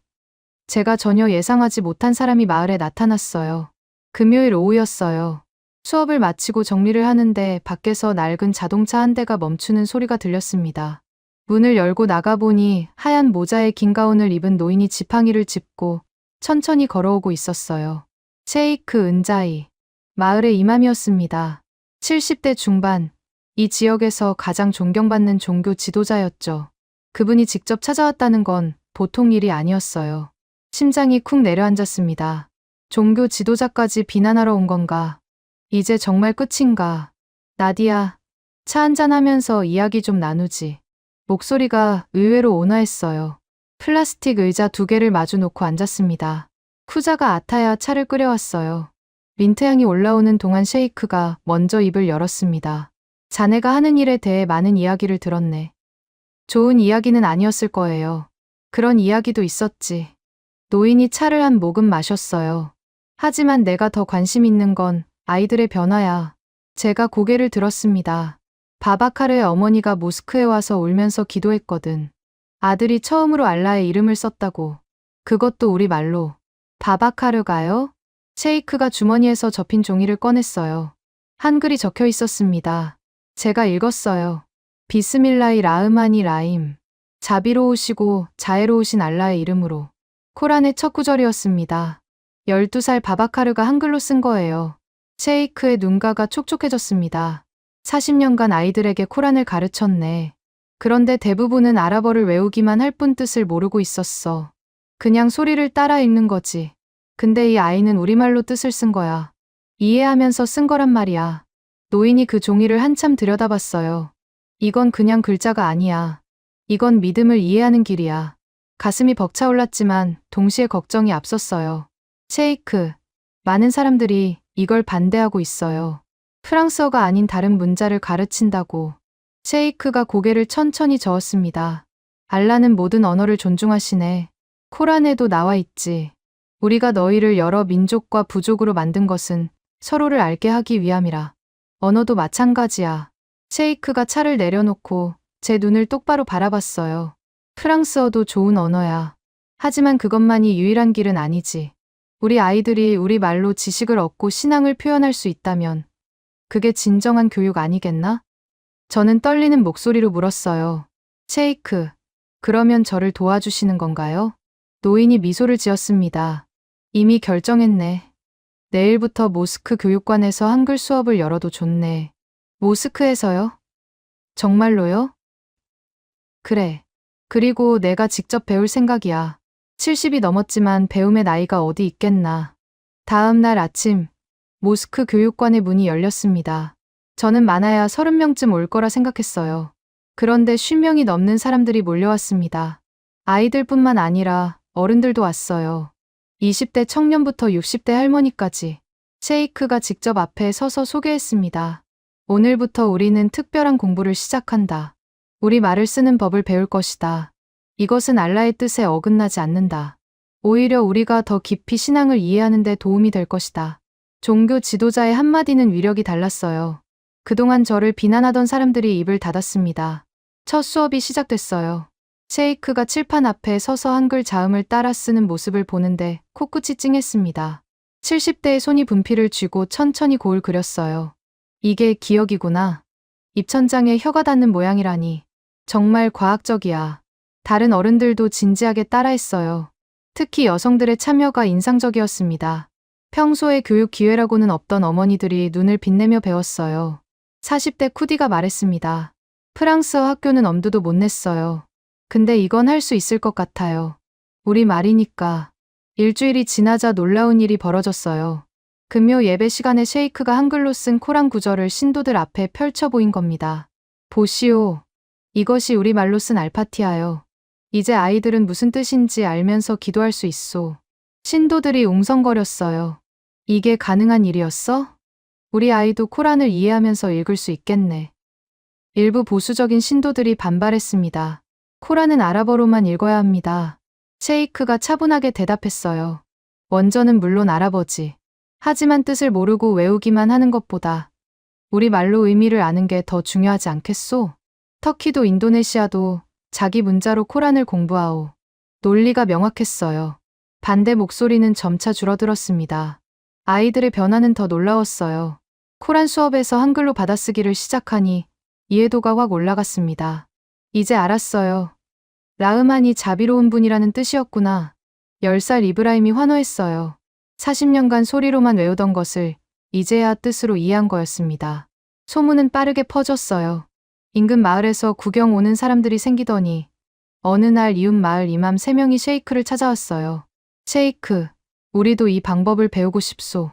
제가 전혀 예상하지 못한 사람이 마을에 나타났어요. 금요일 오후였어요. 수업을 마치고 정리를 하는데 밖에서 낡은 자동차 한 대가 멈추는 소리가 들렸습니다. 문을 열고 나가보니 하얀 모자에 긴 가운을 입은 노인이 지팡이를 짚고 천천히 걸어오고 있었어요. 셰이크 은자이. 마을의 이맘이었습니다. 70대 중반, 이 지역에서 가장 존경받는 종교 지도자였죠. 그분이 직접 찾아왔다는 건 보통 일이 아니었어요. 심장이 쿵 내려앉았습니다. 종교 지도자까지 비난하러 온 건가? 이제 정말 끝인가? 나디야, 차 한잔하면서 이야기 좀 나누지. 목소리가 의외로 온화했어요. 플라스틱 의자 2개를 마주 놓고 앉았습니다. 쿠자가 아타야 차를 끓여왔어요. 민트향이 올라오는 동안 셰이크가 먼저 입을 열었습니다. 자네가 하는 일에 대해 많은 이야기를 들었네. 좋은 이야기는 아니었을 거예요. 그런 이야기도 있었지. 노인이 차를 한 모금 마셨어요. 하지만 내가 더 관심 있는 건 아이들의 변화야. 제가 고개를 들었습니다. 바바카르의 어머니가 모스크에 와서 울면서 기도했거든. 아들이 처음으로 알라의 이름을 썼다고. 그것도 우리 말로. 바바카르가요? 셰이크가 주머니에서 접힌 종이를 꺼냈어요. 한글이 적혀 있었습니다. 제가 읽었어요. 비스밀라히 라흐마니 라임. 자비로우시고 자애로우신 알라의 이름으로. 코란의 첫 구절이었습니다. 12살 바바카르가 한글로 쓴 거예요. 셰이크의 눈가가 촉촉해졌습니다. 40년간 아이들에게 코란을 가르쳤네. 그런데 대부분은 아랍어를 외우기만 할 뿐 뜻을 모르고 있었어. 그냥 소리를 따라 읽는 거지. 근데 이 아이는 우리말로 뜻을 쓴 거야. 이해하면서 쓴 거란 말이야. 노인이 그 종이를 한참 들여다봤어요. 이건 그냥 글자가 아니야. 이건 믿음을 이해하는 길이야. 가슴이 벅차올랐지만 동시에 걱정이 앞섰어요. 셰이크, 많은 사람들이 이걸 반대하고 있어요. 프랑스어가 아닌 다른 문자를 가르친다고. 셰이크가 고개를 천천히 저었습니다. 알라는 모든 언어를 존중하시네. 코란에도 나와 있지. 우리가 너희를 여러 민족과 부족으로 만든 것은 서로를 알게 하기 위함이라. 언어도 마찬가지야. 셰이크가 차를 내려놓고 제 눈을 똑바로 바라봤어요. 프랑스어도 좋은 언어야. 하지만 그것만이 유일한 길은 아니지. 우리 아이들이 우리 말로 지식을 얻고 신앙을 표현할 수 있다면 그게 진정한 교육 아니겠나? 저는 떨리는 목소리로 물었어요. 셰이크, 그러면 저를 도와주시는 건가요? 노인이 미소를 지었습니다. 이미 결정했네. 내일부터 모스크 교육관에서 한글 수업을 열어도 좋네. 모스크에서요? 정말로요? 그래. 그리고 내가 직접 배울 생각이야. 70이 넘었지만 배움의 나이가 어디 있겠나. 다음 날 아침, 모스크 교육관의 문이 열렸습니다. 저는 많아야 30명쯤 올 거라 생각했어요. 그런데 50명이 넘는 사람들이 몰려왔습니다. 아이들뿐만 아니라 어른들도 왔어요. 20대 청년부터 60대 할머니까지. 셰이크가 직접 앞에 서서 소개했습니다. 오늘부터 우리는 특별한 공부를 시작한다. 우리 말을 쓰는 법을 배울 것이다. 이것은 알라의 뜻에 어긋나지 않는다. 오히려 우리가 더 깊이 신앙을 이해하는 데 도움이 될 것이다. 종교 지도자의 한마디는 위력이 달랐어요. 그동안 저를 비난하던 사람들이 입을 닫았습니다. 첫 수업이 시작됐어요. 셰이크가 칠판 앞에 서서 한글 자음을 따라 쓰는 모습을 보는데 코끝이 찡했습니다. 70대의 손이 분필을 쥐고 천천히 고을 그렸어요. 이게 기억이구나. 입천장에 혀가 닿는 모양이라니. 정말 과학적이야. 다른 어른들도 진지하게 따라했어요. 특히 여성들의 참여가 인상적이었습니다. 평소에 교육 기회라고는 없던 어머니들이 눈을 빛내며 배웠어요. 40대 쿠디가 말했습니다. 프랑스어 학교는 엄두도 못 냈어요. 근데 이건 할 수 있을 것 같아요. 우리 말이니까. 일주일이 지나자 놀라운 일이 벌어졌어요. 금요 예배 시간에 셰이크가 한글로 쓴 코란 구절을 신도들 앞에 펼쳐 보인 겁니다. 보시오. 이것이 우리 말로 쓴 알파티아요. 이제 아이들은 무슨 뜻인지 알면서 기도할 수 있소. 신도들이 웅성거렸어요. 이게 가능한 일이었어? 우리 아이도 코란을 이해하면서 읽을 수 있겠네. 일부 보수적인 신도들이 반발했습니다. 코란은 아랍어로만 읽어야 합니다. 셰이크가 차분하게 대답했어요. 원전은 물론 아랍어지. 하지만 뜻을 모르고 외우기만 하는 것보다 우리 말로 의미를 아는 게 더 중요하지 않겠소? 터키도 인도네시아도 자기 문자로 코란을 공부하오. 논리가 명확했어요. 반대 목소리는 점차 줄어들었습니다. 아이들의 변화는 더 놀라웠어요. 코란 수업에서 한글로 받아쓰기를 시작하니 이해도가 확 올라갔습니다. 이제 알았어요. 라흐만이 자비로운 분이라는 뜻이었구나. 10살 이브라임이 환호했어요. 40년간 소리로만 외우던 것을 이제야 뜻으로 이해한 거였습니다. 소문은 빠르게 퍼졌어요. 인근 마을에서 구경 오는 사람들이 생기더니 어느 날 이웃 마을 이맘 3명이 셰이크를 찾아왔어요. 셰이크, 우리도 이 방법을 배우고 싶소.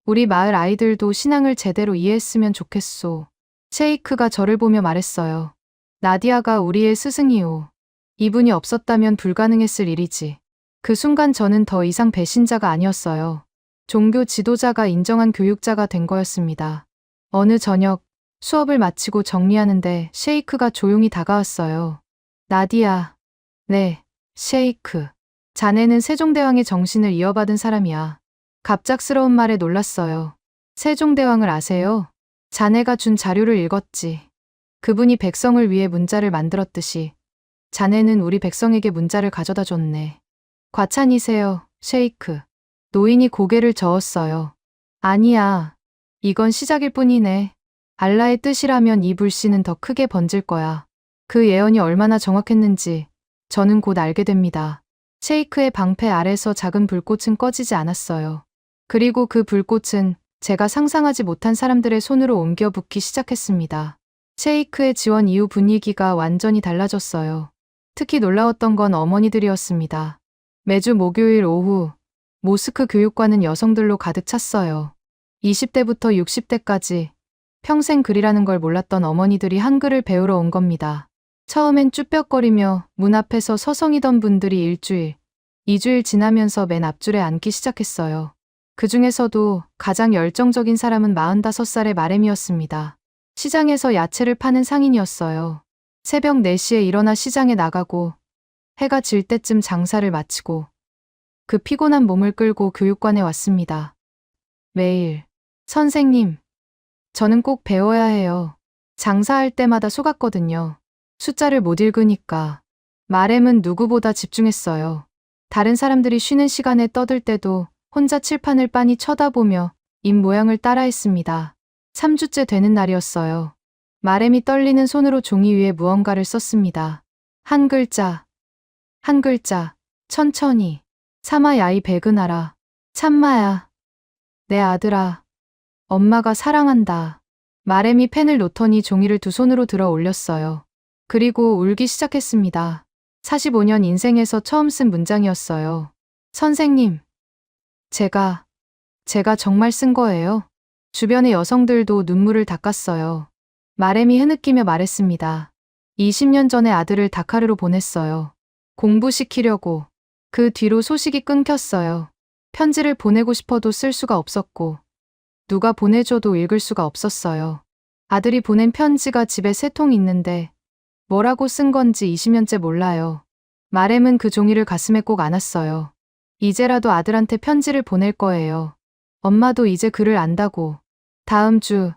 우리 마을 아이들도 신앙을 제대로 이해했으면 좋겠소. 셰이크가 저를 보며 말했어요. 나디아가 우리의 스승이오. 이분이 없었다면 불가능했을 일이지. 그 순간 저는 더 이상 배신자가 아니었어요. 종교 지도자가 인정한 교육자가 된 거였습니다. 어느 저녁 수업을 마치고 정리하는데 셰이크가 조용히 다가왔어요. 나디아. 네, 셰이크. 자네는 세종대왕의 정신을 이어받은 사람이야. 갑작스러운 말에 놀랐어요. 세종대왕을 아세요? 자네가 준 자료를 읽었지. 그분이 백성을 위해 문자를 만들었듯이 자네는 우리 백성에게 문자를 가져다 줬네. 과찬이세요, 셰이크. 노인이 고개를 저었어요. 아니야. 이건 시작일 뿐이네. 알라의 뜻이라면 이 불씨는 더 크게 번질 거야. 그 예언이 얼마나 정확했는지 저는 곧 알게 됩니다. 셰이크의 방패 아래서 작은 불꽃은 꺼지지 않았어요. 그리고 그 불꽃은 제가 상상하지 못한 사람들의 손으로 옮겨 붙기 시작했습니다. 셰이크의 지원 이후 분위기가 완전히 달라졌어요. 특히 놀라웠던 건 어머니들이었습니다. 매주 목요일 오후 모스크 교육관은 여성들로 가득 찼어요. 20대부터 60대까지 평생 글이라는 걸 몰랐던 어머니들이 한글을 배우러 온 겁니다. 처음엔 쭈뼛거리며 문 앞에서 서성이던 분들이 일주일, 2주일 지나면서 맨 앞줄에 앉기 시작했어요. 그 중에서도 가장 열정적인 사람은 45살의 마렘이었습니다. 시장에서 야채를 파는 상인이었어요. 새벽 4시에 일어나 시장에 나가고 해가 질 때쯤 장사를 마치고 그 피곤한 몸을 끌고 교육관에 왔습니다. 매일, 선생님, 저는 꼭 배워야 해요. 장사할 때마다 속았거든요. 숫자를 못 읽으니까. 마렘은 누구보다 집중했어요. 다른 사람들이 쉬는 시간에 떠들 때도 혼자 칠판을 빤히 쳐다보며 입 모양을 따라했습니다. 3주째 되는 날이었어요. 마렘이 떨리는 손으로 종이 위에 무언가를 썼습니다. 한 글자, 한 글자, 천천히. 사마야이 백은하라. 참마야. 내 아들아. 엄마가 사랑한다. 마렘이 펜을 놓더니 종이를 두 손으로 들어 올렸어요. 그리고 울기 시작했습니다. 45년 인생에서 처음 쓴 문장이었어요. 선생님. 제가 정말 쓴 거예요. 주변의 여성들도 눈물을 닦았어요. 마렘이 흐느끼며 말했습니다. 20년 전에 아들을 다카르로 보냈어요. 공부시키려고. 그 뒤로 소식이 끊겼어요. 편지를 보내고 싶어도 쓸 수가 없었고 누가 보내줘도 읽을 수가 없었어요. 아들이 보낸 편지가 집에 3통 있는데 뭐라고 쓴 건지 20년째 몰라요. 마렘은 그 종이를 가슴에 꼭 안았어요. 이제라도 아들한테 편지를 보낼 거예요. 엄마도 이제 글을 안다고. 다음 주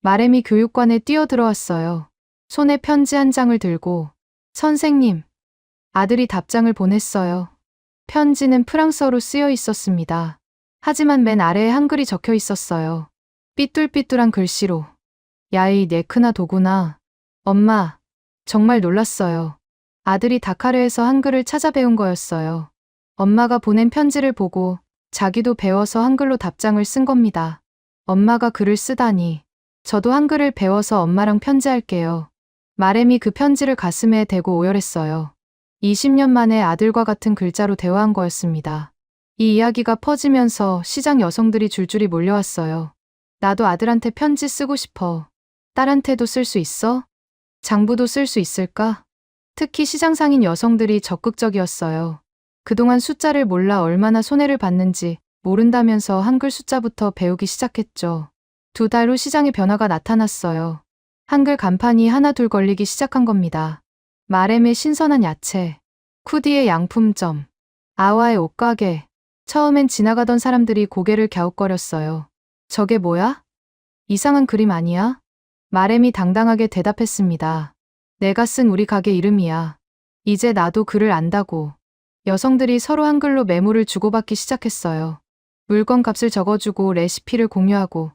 마렘이 교육관에 뛰어들어왔어요. 손에 편지 한 장을 들고 선생님, 아들이 답장을 보냈어요. 편지는 프랑스어로 쓰여 있었습니다. 하지만 맨 아래에 한글이 적혀 있었어요. 삐뚤삐뚤한 글씨로. 야이 내 크나 도구나. 엄마, 정말 놀랐어요. 아들이 다카르에서 한글을 찾아 배운 거였어요. 엄마가 보낸 편지를 보고 자기도 배워서 한글로 답장을 쓴 겁니다. 엄마가 글을 쓰다니. 저도 한글을 배워서 엄마랑 편지할게요. 마렘이 그 편지를 가슴에 대고 오열했어요. 20년 만에 아들과 같은 글자로 대화한 거였습니다. 이 이야기가 퍼지면서 시장 여성들이 줄줄이 몰려왔어요. 나도 아들한테 편지 쓰고 싶어. 딸한테도 쓸 수 있어? 장부도 쓸 수 있을까? 특히 시장 상인 여성들이 적극적이었어요. 그동안 숫자를 몰라 얼마나 손해를 봤는지 모른다면서 한글 숫자부터 배우기 시작했죠. 2달 후 시장에 변화가 나타났어요. 한글 간판이 하나 둘 걸리기 시작한 겁니다. 마렘의 신선한 야채, 쿠디의 양품점, 아와의 옷가게. 처음엔 지나가던 사람들이 고개를 갸웃거렸어요. 저게 뭐야? 이상한 그림 아니야? 마렘이 당당하게 대답했습니다. 내가 쓴 우리 가게 이름이야. 이제 나도 글을 안다고. 여성들이 서로 한글로 메모를 주고받기 시작했어요. 물건 값을 적어주고 레시피를 공유하고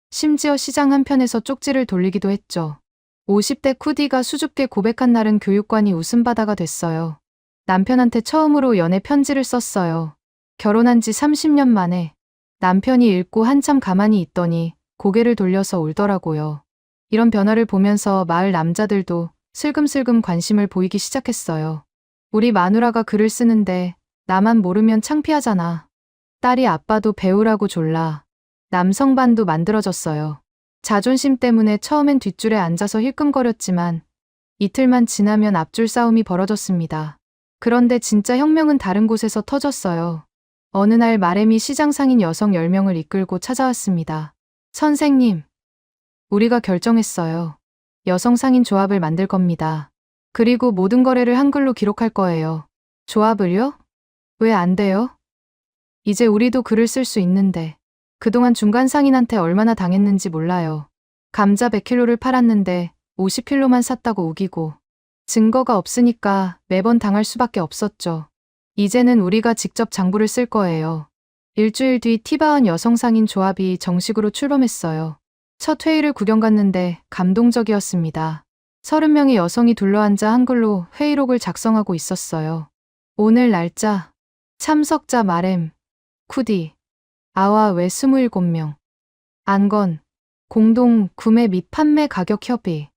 심지어 시장 한편에서 쪽지를 돌리기도 했죠. 50대 쿠디가 수줍게 고백한 날은 교육관이 웃음바다가 됐어요. 남편한테 처음으로 연애 편지를 썼어요. 결혼한 지 30년 만에. 남편이 읽고 한참 가만히 있더니 고개를 돌려서 울더라고요. 이런 변화를 보면서 마을 남자들도 슬금슬금 관심을 보이기 시작했어요. 우리 마누라가 글을 쓰는데 나만 모르면 창피하잖아. 딸이 아빠도 배우라고 졸라. 남성반도 만들어졌어요. 자존심 때문에 처음엔 뒷줄에 앉아서 힐끔거렸지만 이틀만 지나면 앞줄 싸움이 벌어졌습니다. 그런데 진짜 혁명은 다른 곳에서 터졌어요. 어느 날 마렘이 시장 상인 여성 10명을 이끌고 찾아왔습니다. 선생님, 우리가 결정했어요. 여성 상인 조합을 만들 겁니다. 그리고 모든 거래를 한글로 기록할 거예요. 조합을요? 왜 안 돼요? 이제 우리도 글을 쓸 수 있는데. 그동안 중간 상인한테 얼마나 당했는지 몰라요. 감자 100kg를 팔았는데 50kg만 샀다고 우기고. 증거가 없으니까 매번 당할 수밖에 없었죠. 이제는 우리가 직접 장부를 쓸 거예요. 일주일 뒤 티바은 여성 상인 조합이 정식으로 출범했어요. 첫 회의를 구경 갔는데 감동적이었습니다. 30명의 여성이 둘러앉아 한글로 회의록을 작성하고 있었어요. 오늘 날짜, 참석자 마렘, 쿠디, 아와 외 27명. 안건, 공동 구매 및 판매 가격 협의.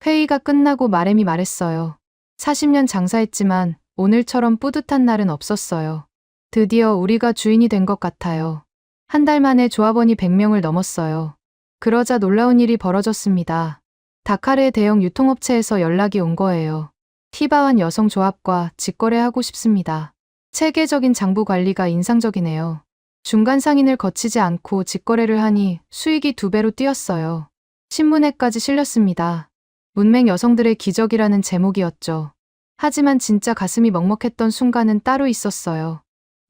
회의가 끝나고 마렘이 말했어요. 40년 장사했지만 오늘처럼 뿌듯한 날은 없었어요. 드디어 우리가 주인이 된 것 같아요. 한 달 만에 조합원이 100명을 넘었어요. 그러자 놀라운 일이 벌어졌습니다. 다카르의 대형 유통업체에서 연락이 온 거예요. 티바완 여성조합과 직거래하고 싶습니다. 체계적인 장부 관리가 인상적이네요. 중간 상인을 거치지 않고 직거래를 하니 수익이 2배로 뛰었어요. 신문에까지 실렸습니다. 문맹 여성들의 기적이라는 제목이었죠. 하지만 진짜 가슴이 먹먹했던 순간은 따로 있었어요.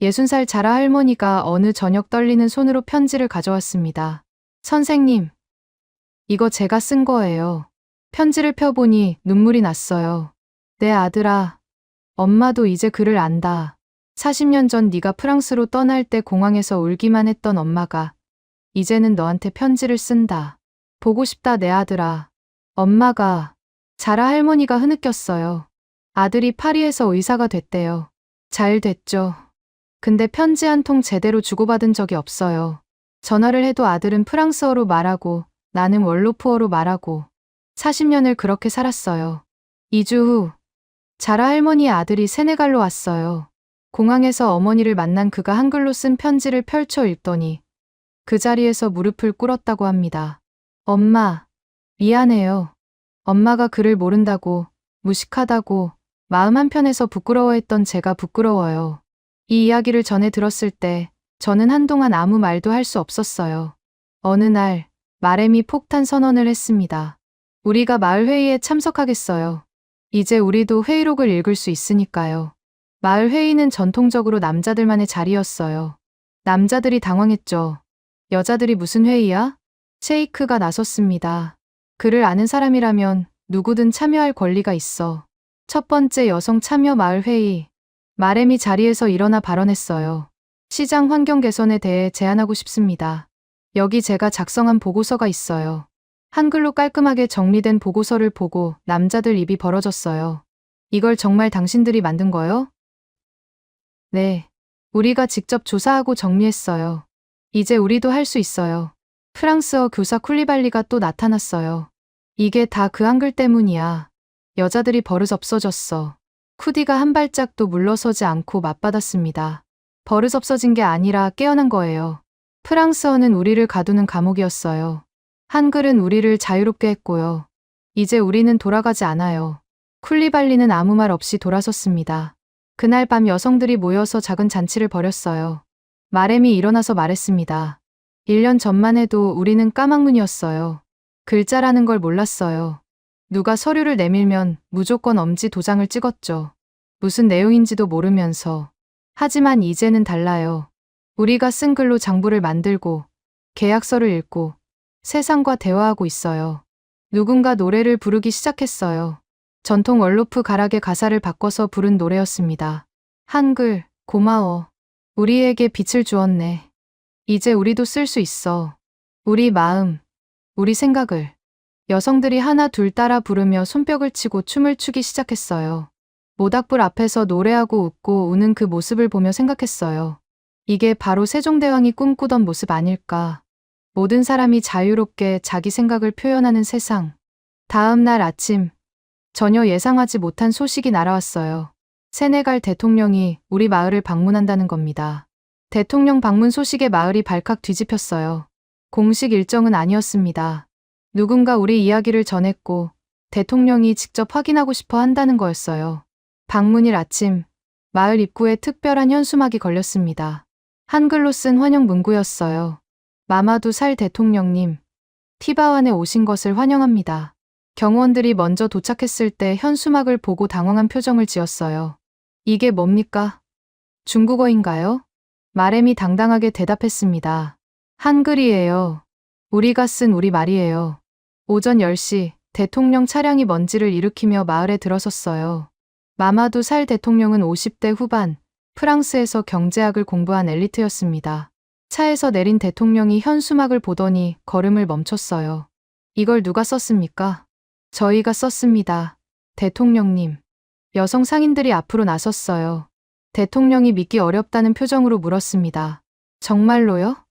60살 자라 할머니가 어느 저녁 떨리는 손으로 편지를 가져왔습니다. 선생님, 이거 제가 쓴 거예요. 편지를 펴보니 눈물이 났어요. 내 아들아, 엄마도 이제 글을 안다. 40년 전 네가 프랑스로 떠날 때 공항에서 울기만 했던 엄마가 이제는 너한테 편지를 쓴다. 보고 싶다 내 아들아. 엄마가, 자라 할머니가 흐느꼈어요. 아들이 파리에서 의사가 됐대요. 잘 됐죠. 근데 편지 한 통 제대로 주고받은 적이 없어요. 전화를 해도 아들은 프랑스어로 말하고 나는 월로프어로 말하고 40년을 그렇게 살았어요. 2주 후 자라 할머니의 아들이 세네갈로 왔어요. 공항에서 어머니를 만난 그가 한글로 쓴 편지를 펼쳐 읽더니 그 자리에서 무릎을 꿇었다고 합니다. 엄마, 미안해요. 엄마가 글을 모른다고, 무식하다고, 마음 한편에서 부끄러워했던 제가 부끄러워요. 이 이야기를 전해 들었을 때 저는 한동안 아무 말도 할 수 없었어요. 어느 날 마렘이 폭탄 선언을 했습니다. 우리가 마을 회의에 참석하겠어요. 이제 우리도 회의록을 읽을 수 있으니까요. 마을 회의는 전통적으로 남자들만의 자리였어요. 남자들이 당황했죠. 여자들이 무슨 회의야? 셰이크가 나섰습니다. 글을 아는 사람이라면 누구든 참여할 권리가 있어. 첫 번째 여성 참여 마을 회의. 마렘이 자리에서 일어나 발언했어요. 시장 환경 개선에 대해 제안하고 싶습니다. 여기 제가 작성한 보고서가 있어요. 한글로 깔끔하게 정리된 보고서를 보고 남자들 입이 벌어졌어요. 이걸 정말 당신들이 만든 거요? 네. 우리가 직접 조사하고 정리했어요. 이제 우리도 할 수 있어요. 프랑스어 교사 쿨리발리가 또 나타났어요. 이게 다 그 한글 때문이야. 여자들이 버릇 없어졌어. 쿠디가 한 발짝도 물러서지 않고 맞받았습니다. 버릇 없어진 게 아니라 깨어난 거예요. 프랑스어는 우리를 가두는 감옥이었어요. 한글은 우리를 자유롭게 했고요. 이제 우리는 돌아가지 않아요. 쿨리발리는 아무 말 없이 돌아섰습니다. 그날 밤 여성들이 모여서 작은 잔치를 벌였어요. 마렘이 일어나서 말했습니다. 1년 전만 해도 우리는 까막눈이었어요. 글자라는 걸 몰랐어요. 누가 서류를 내밀면 무조건 엄지 도장을 찍었죠. 무슨 내용인지도 모르면서. 하지만 이제는 달라요. 우리가 쓴 글로 장부를 만들고 계약서를 읽고 세상과 대화하고 있어요. 누군가 노래를 부르기 시작했어요. 전통 월로프 가락의 가사를 바꿔서 부른 노래였습니다. 한글, 고마워. 우리에게 빛을 주었네. 이제 우리도 쓸 수 있어. 우리 마음, 우리 생각을. 여성들이 하나 둘 따라 부르며 손뼉을 치고 춤을 추기 시작했어요. 모닥불 앞에서 노래하고 웃고 우는 그 모습을 보며 생각했어요. 이게 바로 세종대왕이 꿈꾸던 모습 아닐까. 모든 사람이 자유롭게 자기 생각을 표현하는 세상. 다음 날 아침, 전혀 예상하지 못한 소식이 날아왔어요. 세네갈 대통령이 우리 마을을 방문한다는 겁니다. 대통령 방문 소식에 마을이 발칵 뒤집혔어요. 공식 일정은 아니었습니다. 누군가 우리 이야기를 전했고 대통령이 직접 확인하고 싶어 한다는 거였어요. 방문일 아침, 마을 입구에 특별한 현수막이 걸렸습니다. 한글로 쓴 환영 문구였어요. 마마두 살 대통령님, 티바완에 오신 것을 환영합니다. 경호원들이 먼저 도착했을 때 현수막을 보고 당황한 표정을 지었어요. 이게 뭡니까? 중국어인가요? 마렘이 당당하게 대답했습니다. 한글이에요. 우리가 쓴 우리말이에요. 오전 10시 대통령 차량이 먼지를 일으키며 마을에 들어섰어요. 마마두 살 대통령은 50대 후반, 프랑스에서 경제학을 공부한 엘리트였습니다. 차에서 내린 대통령이 현수막을 보더니 걸음을 멈췄어요. 이걸 누가 썼습니까? 저희가 썼습니다. 대통령님. 여성 상인들이 앞으로 나섰어요. 대통령이 믿기 어렵다는 표정으로 물었습니다. 정말로요?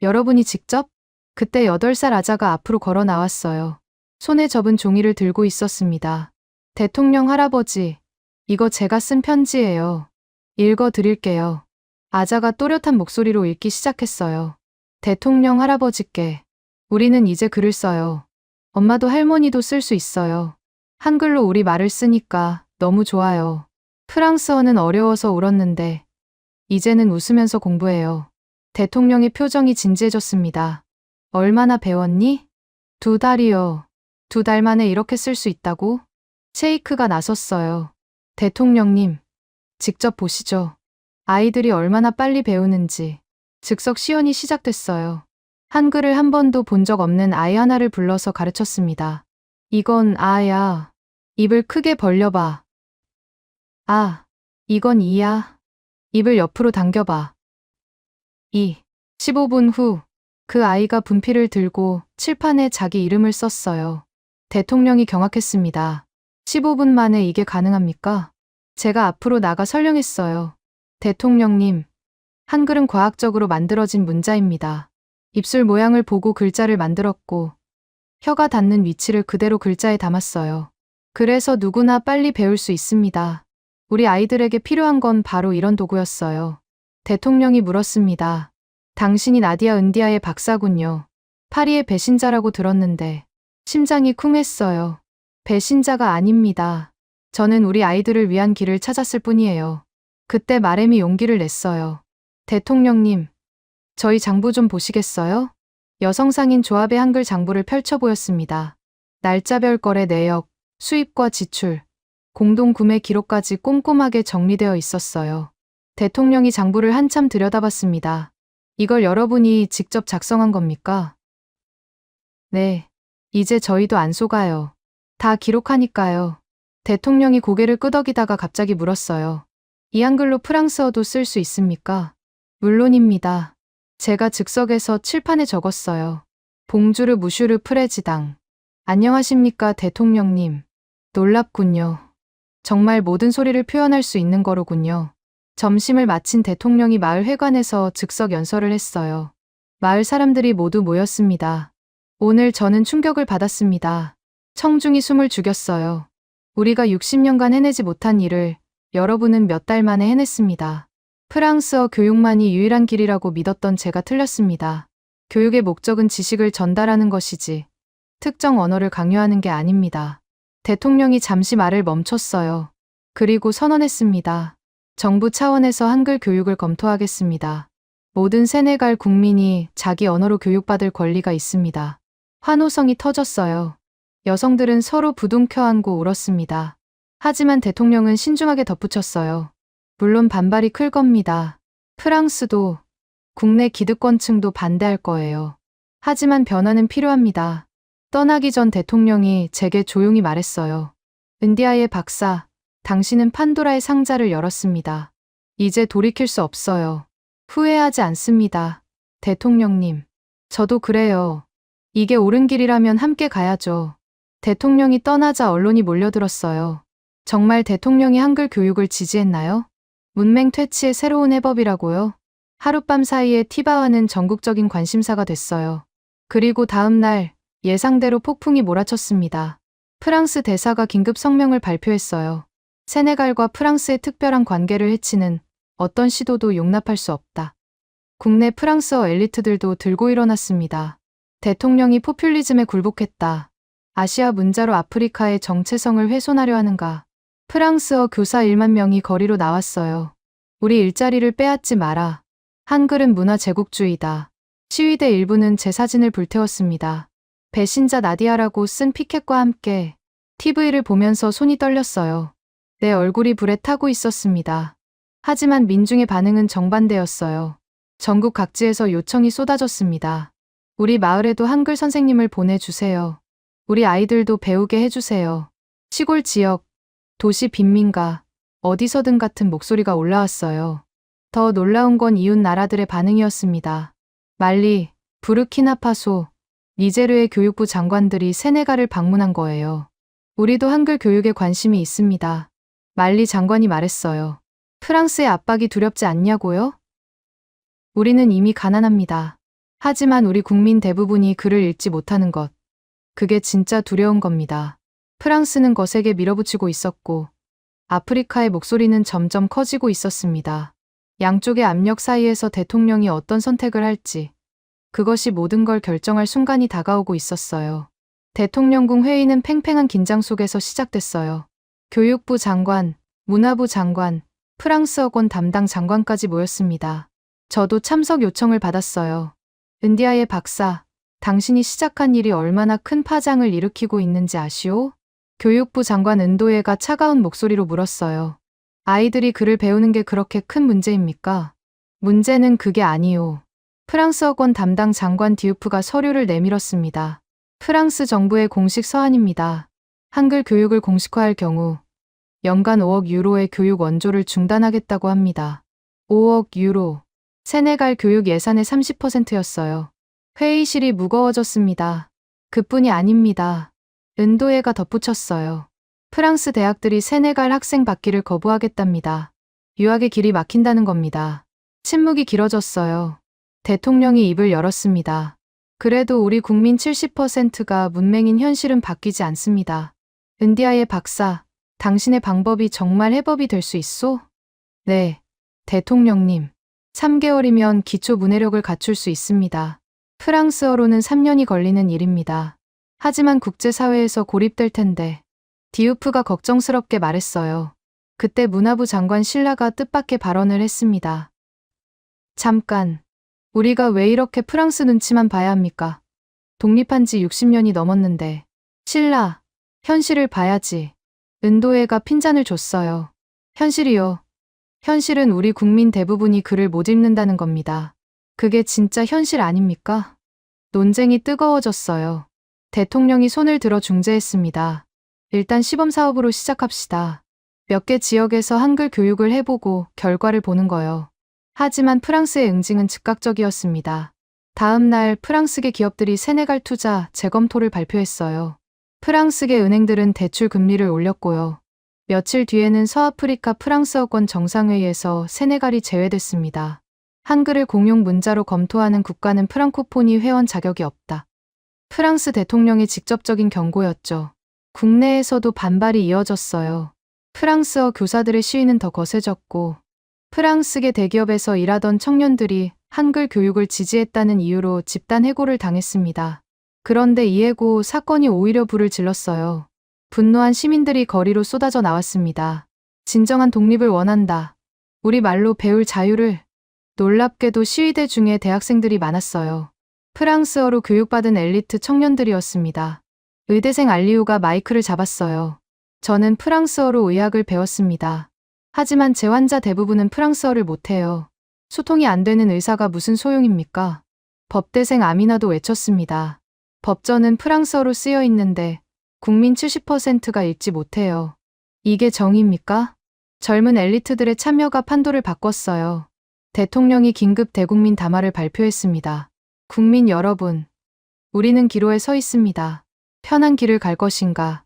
여러분이 직접? 그때 8살 아자가 앞으로 걸어 나왔어요. 손에 접은 종이를 들고 있었습니다. 대통령 할아버지, 이거 제가 쓴 편지예요. 읽어 드릴게요. 아자가 또렷한 목소리로 읽기 시작했어요. 대통령 할아버지께, 우리는 이제 글을 써요. 엄마도 할머니도 쓸 수 있어요. 한글로 우리 말을 쓰니까 너무 좋아요. 프랑스어는 어려워서 울었는데 이제는 웃으면서 공부해요. 대통령의 표정이 진지해졌습니다. 얼마나 배웠니? 2달이요. 2달 만에 이렇게 쓸 수 있다고? 체이크가 나섰어요. 대통령님, 직접 보시죠. 아이들이 얼마나 빨리 배우는지. 즉석 시연이 시작됐어요. 한글을 한 번도 본 적 없는 아이 하나를 불러서 가르쳤습니다. 이건 아야. 입을 크게 벌려봐. 아, 이건 이야. 입을 옆으로 당겨봐. 15분 후, 그 아이가 분필을 들고 칠판에 자기 이름을 썼어요. 대통령이 경악했습니다. 15분 만에 이게 가능합니까? 제가 앞으로 나가 설명했어요. 대통령님, 한글은 과학적으로 만들어진 문자입니다. 입술 모양을 보고 글자를 만들었고, 혀가 닿는 위치를 그대로 글자에 담았어요. 그래서 누구나 빨리 배울 수 있습니다. 우리 아이들에게 필요한 건 바로 이런 도구였어요. 대통령이 물었습니다. 당신이 나디아 은디아의 박사군요. 파리의 배신자라고 들었는데 심장이 쿵했어요. 배신자가 아닙니다. 저는 우리 아이들을 위한 길을 찾았을 뿐이에요. 그때 마렘이 용기를 냈어요. 대통령님, 저희 장부 좀 보시겠어요? 여성 상인 조합의 한글 장부를 펼쳐 보였습니다. 날짜별 거래 내역, 수입과 지출, 공동 구매 기록까지 꼼꼼하게 정리되어 있었어요. 대통령이 장부를 한참 들여다봤습니다. 이걸 여러분이 직접 작성한 겁니까? 네. 이제 저희도 안 속아요. 다 기록하니까요. 대통령이 고개를 끄덕이다가 갑자기 물었어요. 이 한글로 프랑스어도 쓸 수 있습니까? 물론입니다. 제가 즉석에서 칠판에 적었어요. 봉주르 무슈르 프레지당. 안녕하십니까 대통령님. 놀랍군요. 정말 모든 소리를 표현할 수 있는 거로군요. 점심을 마친 대통령이 마을 회관에서 즉석 연설을 했어요. 마을 사람들이 모두 모였습니다. 오늘 저는 충격을 받았습니다. 청중이 숨을 죽였어요. 우리가 60년간 해내지 못한 일을 여러분은 몇 달 만에 해냈습니다. 프랑스어 교육만이 유일한 길이라고 믿었던 제가 틀렸습니다. 교육의 목적은 지식을 전달하는 것이지 특정 언어를 강요하는 게 아닙니다. 대통령이 잠시 말을 멈췄어요. 그리고 선언했습니다. 정부 차원에서 한글 교육을 검토하겠습니다. 모든 세네갈 국민이 자기 언어로 교육받을 권리가 있습니다. 환호성이 터졌어요. 여성들은 서로 부둥켜 안고 울었습니다. 하지만 대통령은 신중하게 덧붙였어요. 물론 반발이 클 겁니다. 프랑스도, 국내 기득권층도 반대할 거예요. 하지만 변화는 필요합니다. 떠나기 전 대통령이 제게 조용히 말했어요. 은디아의 박사, 당신은 판도라의 상자를 열었습니다. 이제 돌이킬 수 없어요. 후회하지 않습니다. 대통령님, 저도 그래요. 이게 옳은 길이라면 함께 가야죠. 대통령이 떠나자 언론이 몰려들었어요. 정말 대통령이 한글 교육을 지지했나요? 문맹 퇴치의 새로운 해법이라고요? 하룻밤 사이에 티바와는 전국적인 관심사가 됐어요. 그리고 다음 날 예상대로 폭풍이 몰아쳤습니다. 프랑스 대사가 긴급 성명을 발표했어요. 세네갈과 프랑스의 특별한 관계를 해치는 어떤 시도도 용납할 수 없다. 국내 프랑스어 엘리트들도 들고 일어났습니다. 대통령이 포퓰리즘에 굴복했다. 아시아 문자로 아프리카의 정체성을 훼손하려 하는가. 프랑스어 교사 1만 명이 거리로 나왔어요. 우리 일자리를 빼앗지 마라. 한글은 문화 제국주의다. 시위대 일부는 제 사진을 불태웠습니다. 배신자 나디아라고 쓴 피켓과 함께 TV를 보면서 손이 떨렸어요. 내 얼굴이 불에 타고 있었습니다. 하지만 민중의 반응은 정반대였어요. 전국 각지에서 요청이 쏟아졌습니다. 우리 마을에도 한글 선생님을 보내주세요. 우리 아이들도 배우게 해주세요. 시골 지역, 도시 빈민가, 어디서든 같은 목소리가 올라왔어요. 더 놀라운 건 이웃 나라들의 반응이었습니다. 말리, 부르키나파소, 니제르의 교육부 장관들이 세네갈을 방문한 거예요. 우리도 한글 교육에 관심이 있습니다. 말리 장관이 말했어요. 프랑스의 압박이 두렵지 않냐고요? 우리는 이미 가난합니다. 하지만 우리 국민 대부분이 글을 읽지 못하는 것. 그게 진짜 두려운 겁니다. 프랑스는 거세게 밀어붙이고 있었고 아프리카의 목소리는 점점 커지고 있었습니다. 양쪽의 압력 사이에서 대통령이 어떤 선택을 할지 그것이 모든 걸 결정할 순간이 다가오고 있었어요. 대통령궁 회의는 팽팽한 긴장 속에서 시작됐어요. 교육부 장관, 문화부 장관, 프랑스어권 담당 장관까지 모였습니다. 저도 참석 요청을 받았어요. 은디아의 박사, 당신이 시작한 일이 얼마나 큰 파장을 일으키고 있는지 아시오? 교육부 장관 은도예가 차가운 목소리로 물었어요. 아이들이 글을 배우는 게 그렇게 큰 문제입니까? 문제는 그게 아니요. 프랑스어권 담당 장관 디우프가 서류를 내밀었습니다. 프랑스 정부의 공식 서한입니다. 한글 교육을 공식화할 경우 연간 5억 유로의 교육 원조를 중단하겠다고 합니다. 5억 유로. 세네갈 교육 예산의 30%였어요. 회의실이 무거워졌습니다. 그뿐이 아닙니다. 은도예가 덧붙였어요. 프랑스 대학들이 세네갈 학생 받기를 거부하겠답니다. 유학의 길이 막힌다는 겁니다. 침묵이 길어졌어요. 대통령이 입을 열었습니다. 그래도 우리 국민 70%가 문맹인 현실은 바뀌지 않습니다. 은디아의 박사, 당신의 방법이 정말 해법이 될 수 있소? 네, 대통령님. 3개월이면 기초 문해력을 갖출 수 있습니다. 프랑스어로는 3년이 걸리는 일입니다. 하지만 국제사회에서 고립될 텐데. 디우프가 걱정스럽게 말했어요. 그때 문화부 장관 실라가 뜻밖의 발언을 했습니다. 잠깐, 우리가 왜 이렇게 프랑스 눈치만 봐야 합니까? 독립한 지 60년이 넘었는데. 실라, 현실을 봐야지. 은도예가 핀잔을 줬어요. 현실이요. 현실은 우리 국민 대부분이 글을 못 읽는다는 겁니다. 그게 진짜 현실 아닙니까? 논쟁이 뜨거워졌어요. 대통령이 손을 들어 중재했습니다. 일단 시범사업으로 시작합시다. 몇 개 지역에서 한글 교육을 해보고 결과를 보는 거요. 하지만 프랑스의 응징은 즉각적이었습니다. 다음 날 프랑스계 기업들이 세네갈 투자 재검토를 발표했어요. 프랑스계 은행들은 대출 금리를 올렸고요. 며칠 뒤에는 서아프리카 프랑스어권 정상회의에서 세네갈이 제외됐습니다. 한글을 공용 문자로 검토하는 국가는 프랑코포니 회원 자격이 없다. 프랑스 대통령의 직접적인 경고였죠. 국내에서도 반발이 이어졌어요. 프랑스어 교사들의 시위는 더 거세졌고 프랑스계 대기업에서 일하던 청년들이 한글 교육을 지지했다는 이유로 집단 해고를 당했습니다. 그런데 이 해고 사건이 오히려 불을 질렀어요. 분노한 시민들이 거리로 쏟아져 나왔습니다. 진정한 독립을 원한다. 우리 말로 배울 자유를. 놀랍게도 시위대 중에 대학생들이 많았어요. 프랑스어로 교육받은 엘리트 청년들이었습니다. 의대생 알리우가 마이크를 잡았어요. 저는 프랑스어로 의학을 배웠습니다. 하지만 제 환자 대부분은 프랑스어를 못해요. 소통이 안 되는 의사가 무슨 소용입니까? 법대생 아미나도 외쳤습니다. 법전은 프랑스어로 쓰여 있는데 국민 70%가 읽지 못해요. 이게 정의입니까? 젊은 엘리트들의 참여가 판도를 바꿨어요. 대통령이 긴급 대국민 담화를 발표했습니다. 국민 여러분, 우리는 기로에 서 있습니다. 편한 길을 갈 것인가?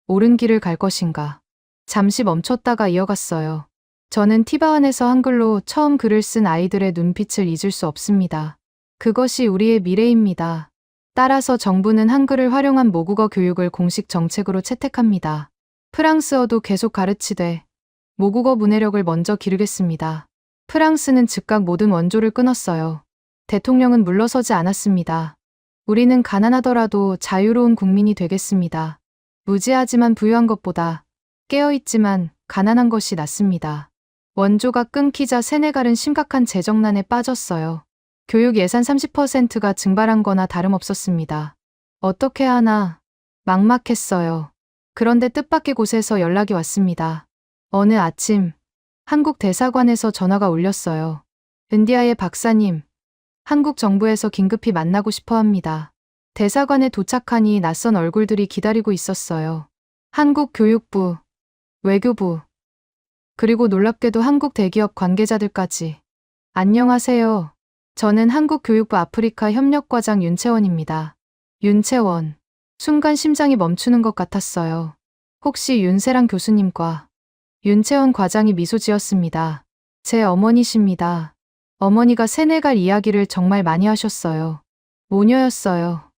옳은 길을 갈 것인가? 잠시 멈췄다가 이어갔어요. 저는 티바안에서 한글로 처음 글을 쓴 아이들의 눈빛을 잊을 수 없습니다. 그것이 우리의 미래입니다. 따라서 정부는 한글을 활용한 모국어 교육을 공식 정책으로 채택합니다. 프랑스어도 계속 가르치되 모국어 문해력을 먼저 기르겠습니다. 프랑스는 즉각 모든 원조를 끊었어요. 대통령은 물러서지 않았습니다. 우리는 가난하더라도 자유로운 국민이 되겠습니다. 무지하지만 부유한 것보다 깨어있지만 가난한 것이 낫습니다. 원조가 끊기자 세네갈은 심각한 재정난에 빠졌어요. 교육 예산 30%가 증발한 거나 다름없었습니다. 어떻게 하나 막막했어요. 그런데 뜻밖의 곳에서 연락이 왔습니다. 어느 아침 한국 대사관에서 전화가 울렸어요. 은디아의 박사님, 한국 정부에서 긴급히 만나고 싶어 합니다. 대사관에 도착하니 낯선 얼굴들이 기다리고 있었어요. 한국 교육부, 외교부, 그리고 놀랍게도 한국 대기업 관계자들까지. 안녕하세요. 저는 한국교육부 아프리카 협력과장 윤채원입니다. 윤채원. 순간 심장이 멈추는 것 같았어요. 혹시 윤세랑 교수님과 윤채원 과장이 미소 지었습니다. 제 어머니십니다. 어머니가 세네갈 이야기를 정말 많이 하셨어요. 모녀였어요.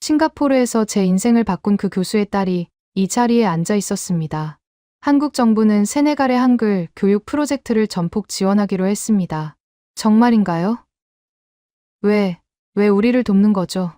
싱가포르에서 제 인생을 바꾼 그 교수의 딸이 이 자리에 앉아 있었습니다. 한국 정부는 세네갈의 한글 교육 프로젝트를 전폭 지원하기로 했습니다. 정말인가요? 왜 우리를 돕는 거죠?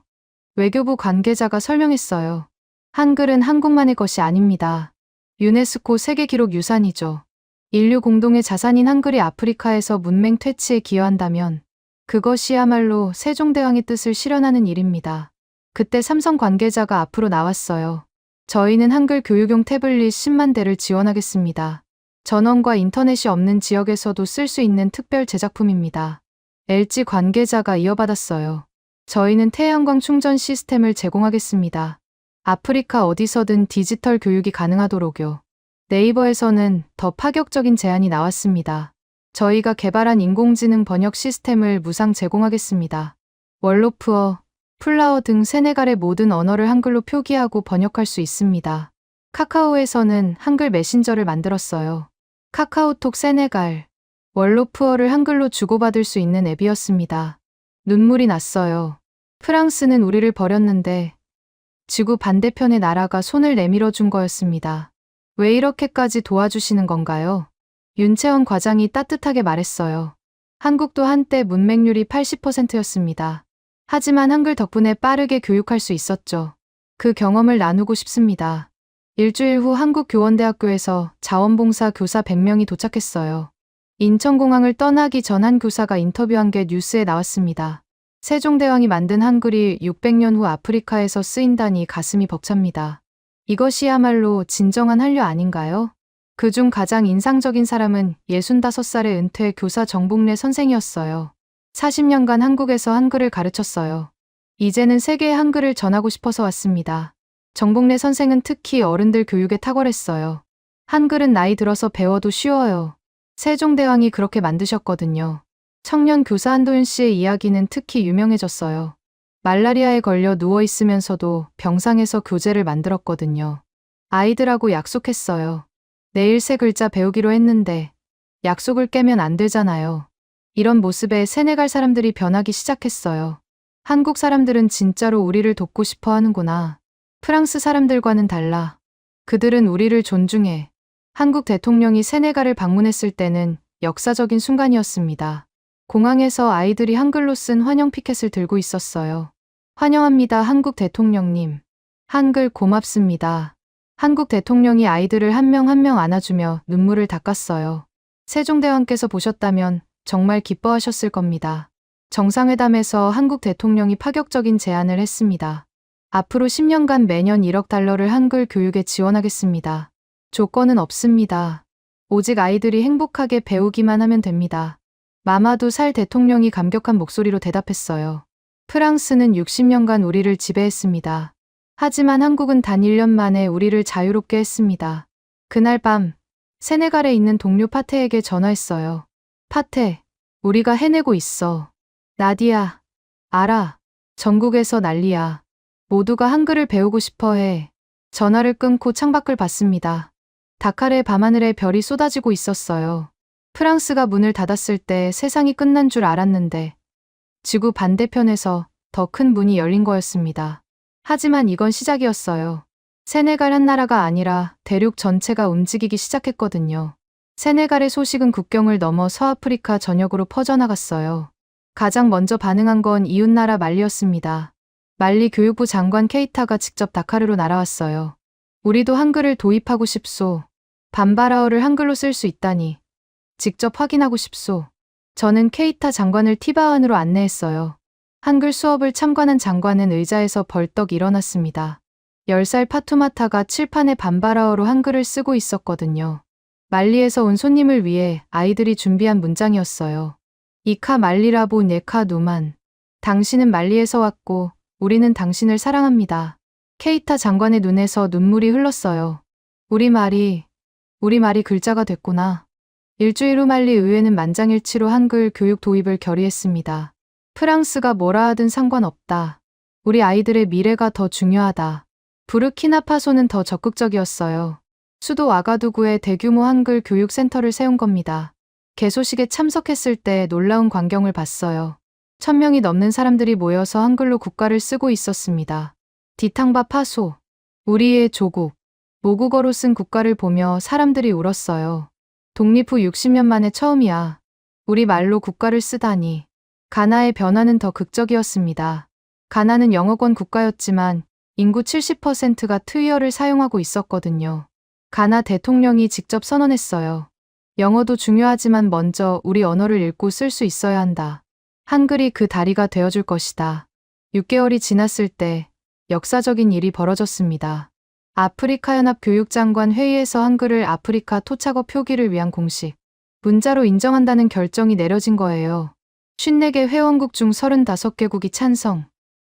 외교부 관계자가 설명했어요. 한글은 한국만의 것이 아닙니다. 유네스코 세계기록 유산이죠. 인류 공동의 자산인 한글이 아프리카에서 문맹 퇴치에 기여한다면 그것이야말로 세종대왕의 뜻을 실현하는 일입니다. 그때 삼성 관계자가 앞으로 나왔어요. 저희는 한글 교육용 태블릿 10만 대를 지원하겠습니다. 전원과 인터넷이 없는 지역에서도 쓸 수 있는 특별 제작품입니다. LG 관계자가 이어받았어요. 저희는 태양광 충전 시스템을 제공하겠습니다. 아프리카 어디서든 디지털 교육이 가능하도록요. 네이버에서는 더 파격적인 제안이 나왔습니다. 저희가 개발한 인공지능 번역 시스템을 무상 제공하겠습니다. 월로프어, 플라워 등 세네갈의 모든 언어를 한글로 표기하고 번역할 수 있습니다. 카카오에서는 한글 메신저를 만들었어요. 카카오톡 세네갈, 월로프어를 한글로 주고받을 수 있는 앱이었습니다. 눈물이 났어요. 프랑스는 우리를 버렸는데 지구 반대편의 나라가 손을 내밀어 준 거였습니다. 왜 이렇게까지 도와주시는 건가요? 윤채원 과장이 따뜻하게 말했어요. 한국도 한때 문맹률이 80%였습니다. 하지만 한글 덕분에 빠르게 교육할 수 있었죠. 그 경험을 나누고 싶습니다. 일주일 후 한국교원대학교에서 자원봉사 교사 100명이 도착했어요. 인천공항을 떠나기 전 한 교사가 인터뷰한 게 뉴스에 나왔습니다. 세종대왕이 만든 한글이 600년 후 아프리카에서 쓰인다니 가슴이 벅찹니다. 이것이야말로 진정한 한류 아닌가요? 그중 가장 인상적인 사람은 65살의 은퇴 교사 정복래 선생이었어요. 40년간 한국에서 한글을 가르쳤어요. 이제는 세계에 한글을 전하고 싶어서 왔습니다. 정복래 선생은 특히 어른들 교육에 탁월했어요. 한글은 나이 들어서 배워도 쉬워요. 세종대왕이 그렇게 만드셨거든요. 청년 교사 한도윤 씨의 이야기는 특히 유명해졌어요. 말라리아에 걸려 누워있으면서도 병상에서 교재를 만들었거든요. 아이들하고 약속했어요. 내일 세 글자 배우기로 했는데 약속을 깨면 안 되잖아요. 이런 모습에 세네갈 사람들이 변하기 시작했어요. 한국 사람들은 진짜로 우리를 돕고 싶어 하는구나. 프랑스 사람들과는 달라. 그들은 우리를 존중해. 한국 대통령이 세네갈을 방문했을 때는 역사적인 순간이었습니다. 공항에서 아이들이 한글로 쓴 환영 피켓을 들고 있었어요. 환영합니다, 한국 대통령님. 한글 고맙습니다. 한국 대통령이 아이들을 한 명 한 명 안아주며 눈물을 닦았어요. 세종대왕께서 보셨다면 정말 기뻐하셨을 겁니다. 정상회담에서 한국 대통령이 파격적인 제안을 했습니다. 앞으로 10년간 매년 1억 달러를 한글 교육에 지원하겠습니다. 조건은 없습니다. 오직 아이들이 행복하게 배우기만 하면 됩니다. 마마두 살 대통령이 감격한 목소리로 대답했어요. 프랑스는 60년간 우리를 지배했습니다. 하지만 한국은 단 1년 만에 우리를 자유롭게 했습니다. 그날 밤 세네갈에 있는 동료 파테에게 전화했어요. 파테, 우리가 해내고 있어. 나디야, 알아. 전국에서 난리야. 모두가 한글을 배우고 싶어 해. 전화를 끊고 창밖을 봤습니다. 다카르의 밤하늘에 별이 쏟아지고 있었어요. 프랑스가 문을 닫았을 때 세상이 끝난 줄 알았는데 지구 반대편에서 더 큰 문이 열린 거였습니다. 하지만 이건 시작이었어요. 세네갈 한 나라가 아니라 대륙 전체가 움직이기 시작했거든요. 세네갈의 소식은 국경을 넘어 서아프리카 전역으로 퍼져나갔어요. 가장 먼저 반응한 건 이웃나라 말리였습니다. 말리 교육부 장관 케이타가 직접 다카르로 날아왔어요. 우리도 한글을 도입하고 싶소. 반바라어를 한글로 쓸 수 있다니. 직접 확인하고 싶소. 저는 케이타 장관을 티바안으로 안내했어요. 한글 수업을 참관한 장관은 의자에서 벌떡 일어났습니다. 10살 파투마타가 칠판에 반바라어로 한글을 쓰고 있었거든요. 말리에서 온 손님을 위해 아이들이 준비한 문장이었어요. 이카 말리라보 네카 누만. 당신은 말리에서 왔고 우리는 당신을 사랑합니다. 케이타 장관의 눈에서 눈물이 흘렀어요. 우리 말이 글자가 됐구나. 일주일 후 말리 의회는 만장일치로 한글 교육 도입을 결의했습니다. 프랑스가 뭐라 하든 상관없다. 우리 아이들의 미래가 더 중요하다. 부르키나파소는 더 적극적이었어요. 수도 와가두구에 대규모 한글 교육센터를 세운 겁니다. 개소식에 참석했을 때 놀라운 광경을 봤어요. 1000명이 넘는 사람들이 모여서 한글로 국가를 쓰고 있었습니다. 디탕바 파소, 우리의 조국, 모국어로 쓴 국가를 보며 사람들이 울었어요. 독립 후 60년 만에 처음이야. 우리 말로 국가를 쓰다니. 가나의 변화는 더 극적이었습니다. 가나는 영어권 국가였지만 인구 70%가 트위어를 사용하고 있었거든요. 가나 대통령이 직접 선언했어요. 영어도 중요하지만 먼저 우리 언어를 읽고 쓸 수 있어야 한다. 한글이 그 다리가 되어줄 것이다. 6개월이 지났을 때 역사적인 일이 벌어졌습니다. 아프리카 연합 교육장관 회의에서 한글을 아프리카 토착어 표기를 위한 공식 문자로 인정한다는 결정이 내려진 거예요. 54개 회원국 중 35개국이 찬성.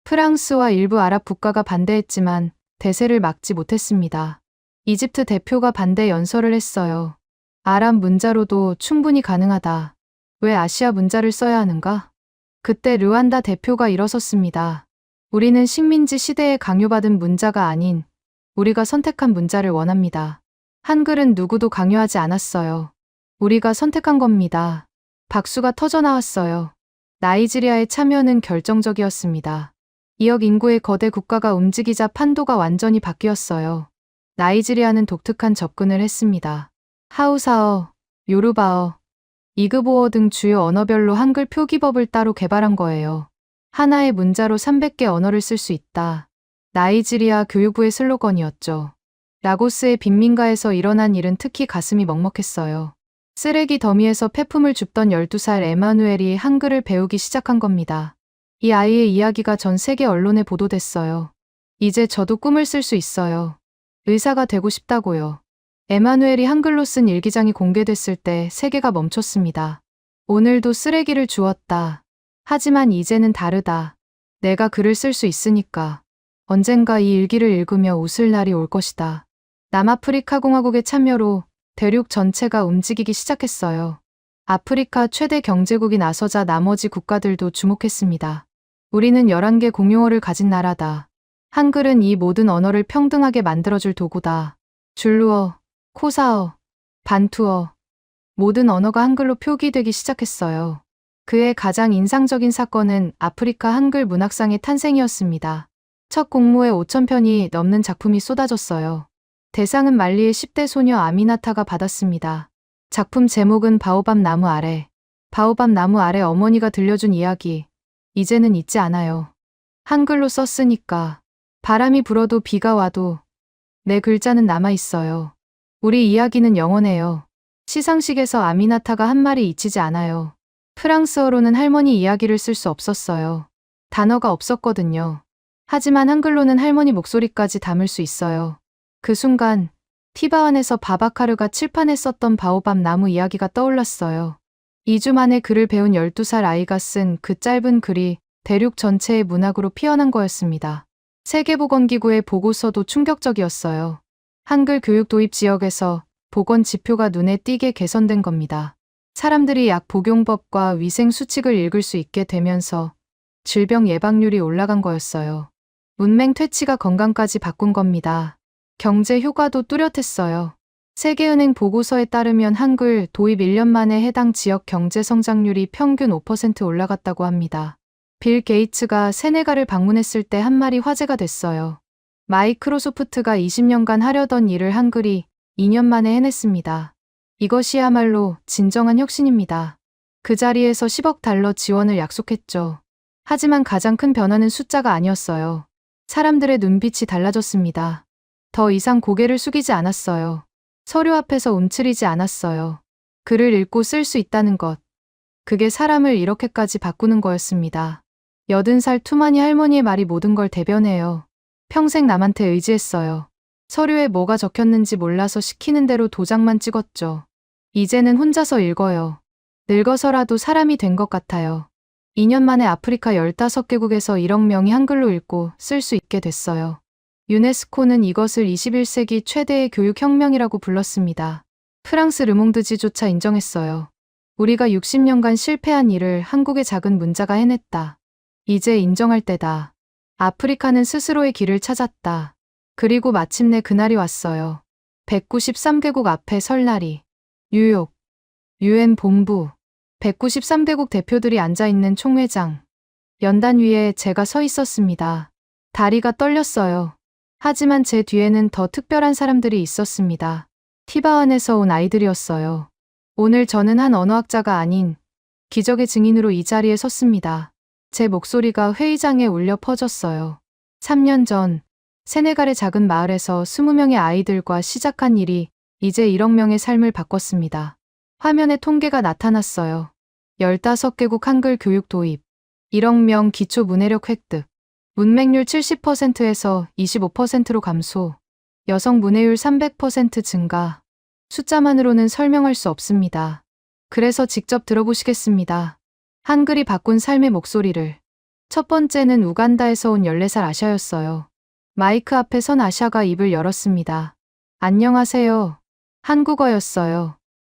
프랑스와 일부 아랍 국가가 반대했지만 대세를 막지 못했습니다. 이집트 대표가 반대 연설을 했어요. 아랍 문자로도 충분히 가능하다. 왜 아시아 문자를 써야 하는가? 그때 르완다 대표가 일어섰습니다. 우리는 식민지 시대에 강요받은 문자가 아닌 우리가 선택한 문자를 원합니다. 한글은 누구도 강요하지 않았어요. 우리가 선택한 겁니다. 박수가 터져나왔어요. 나이지리아의 참여는 결정적이었습니다. 2억 인구의 거대 국가가 움직이자 판도가 완전히 바뀌었어요. 나이지리아는 독특한 접근을 했습니다. 하우사어, 요르바어, 이그보어 등 주요 언어별로 한글 표기법을 따로 개발한 거예요. 하나의 문자로 300개 언어를 쓸 수 있다. 나이지리아 교육부의 슬로건이었죠. 라고스의 빈민가에서 일어난 일은 특히 가슴이 먹먹했어요. 쓰레기 더미에서 폐품을 줍던 12살 에마누엘이 한글을 배우기 시작한 겁니다. 이 아이의 이야기가 전 세계 언론에 보도됐어요. 이제 저도 꿈을 쓸 수 있어요. 의사가 되고 싶다고요. 에마누엘이 한글로 쓴 일기장이 공개됐을 때 세계가 멈췄습니다. 오늘도 쓰레기를 주웠다. 하지만 이제는 다르다. 내가 글을 쓸 수 있으니까. 언젠가 이 일기를 읽으며 웃을 날이 올 것이다. 남아프리카 공화국의 참여로 대륙 전체가 움직이기 시작했어요. 아프리카 최대 경제국이 나서자 나머지 국가들도 주목했습니다. 우리는 11개 공용어를 가진 나라다. 한글은 이 모든 언어를 평등하게 만들어줄 도구다. 줄루어, 코사어, 반투어, 모든 언어가 한글로 표기되기 시작했어요. 그의 가장 인상적인 사건은 아프리카 한글 문학상의 탄생이었습니다. 첫 공모에 5,000편이 넘는 작품이 쏟아졌어요. 대상은 말리의 10대 소녀 아미나타가 받았습니다. 작품 제목은 바오밥 나무 아래. 바오밥 나무 아래 어머니가 들려준 이야기. 이제는 잊지 않아요. 한글로 썼으니까. 바람이 불어도 비가 와도 내 글자는 남아있어요. 우리 이야기는 영원해요. 시상식에서 아미나타가 한 말이 잊히지 않아요. 프랑스어로는 할머니 이야기를 쓸 수 없었어요. 단어가 없었거든요. 하지만 한글로는 할머니 목소리까지 담을 수 있어요. 그 순간 티바안에서 바바카르가 칠판에 썼던 바오밥 나무 이야기가 떠올랐어요. 2주 만에 글을 배운 12살 아이가 쓴 그 짧은 글이 대륙 전체의 문학으로 피어난 거였습니다. 세계보건기구의 보고서도 충격적이었어요. 한글 교육 도입 지역에서 보건 지표가 눈에 띄게 개선된 겁니다. 사람들이 약 복용법과 위생 수칙을 읽을 수 있게 되면서 질병 예방률이 올라간 거였어요. 문맹 퇴치가 건강까지 바꾼 겁니다. 경제 효과도 뚜렷했어요. 세계은행 보고서에 따르면 한글 도입 1년 만에 해당 지역 경제 성장률이 평균 5% 올라갔다고 합니다. 빌 게이츠가 세네갈을 방문했을 때 한 말이 화제가 됐어요. 마이크로소프트가 20년간 하려던 일을 한글이 2년 만에 해냈습니다. 이것이야말로 진정한 혁신입니다. 그 자리에서 10억 달러 지원을 약속했죠. 하지만 가장 큰 변화는 숫자가 아니었어요. 사람들의 눈빛이 달라졌습니다. 더 이상 고개를 숙이지 않았어요. 서류 앞에서 움츠리지 않았어요. 글을 읽고 쓸 수 있다는 것. 그게 사람을 이렇게까지 바꾸는 거였습니다. 80살 투마니 할머니의 말이 모든 걸 대변해요. 평생 남한테 의지했어요. 서류에 뭐가 적혔는지 몰라서 시키는 대로 도장만 찍었죠. 이제는 혼자서 읽어요. 늙어서라도 사람이 된 것 같아요. 2년 만에 아프리카 15개국에서 1억 명이 한글로 읽고 쓸 수 있게 됐어요. 유네스코는 이것을 21세기 최대의 교육혁명이라고 불렀습니다. 프랑스 르몽드지조차 인정했어요. 우리가 60년간 실패한 일을 한국의 작은 문자가 해냈다. 이제 인정할 때다. 아프리카는 스스로의 길을 찾았다. 그리고 마침내 그날이 왔어요. 193개국 앞에 설 날이. 뉴욕. UN 본부. 193개국 대표들이 앉아있는 총회장. 연단 위에 제가 서 있었습니다. 다리가 떨렸어요. 하지만 제 뒤에는 더 특별한 사람들이 있었습니다. 티바완에서 온 아이들이었어요. 오늘 저는 한 언어학자가 아닌 기적의 증인으로 이 자리에 섰습니다. 제 목소리가 회의장에 울려 퍼졌어요. 3년 전 세네갈의 작은 마을에서 20명의 아이들과 시작한 일이 이제 1억 명의 삶을 바꿨습니다. 화면에 통계가 나타났어요. 15개국 한글 교육 도입, 1억 명 기초 문해력 획득, 문맹률 70%에서 25%로 감소, 여성 문해율 300% 증가. 숫자만으로는 설명할 수 없습니다. 그래서 직접 들어보시겠습니다. 한글이 바꾼 삶의 목소리를. 첫 번째는 우간다에서 온 14살 아샤였어요. 마이크 앞에 선 아샤가 입을 열었습니다. 안녕하세요. 한국어였어요.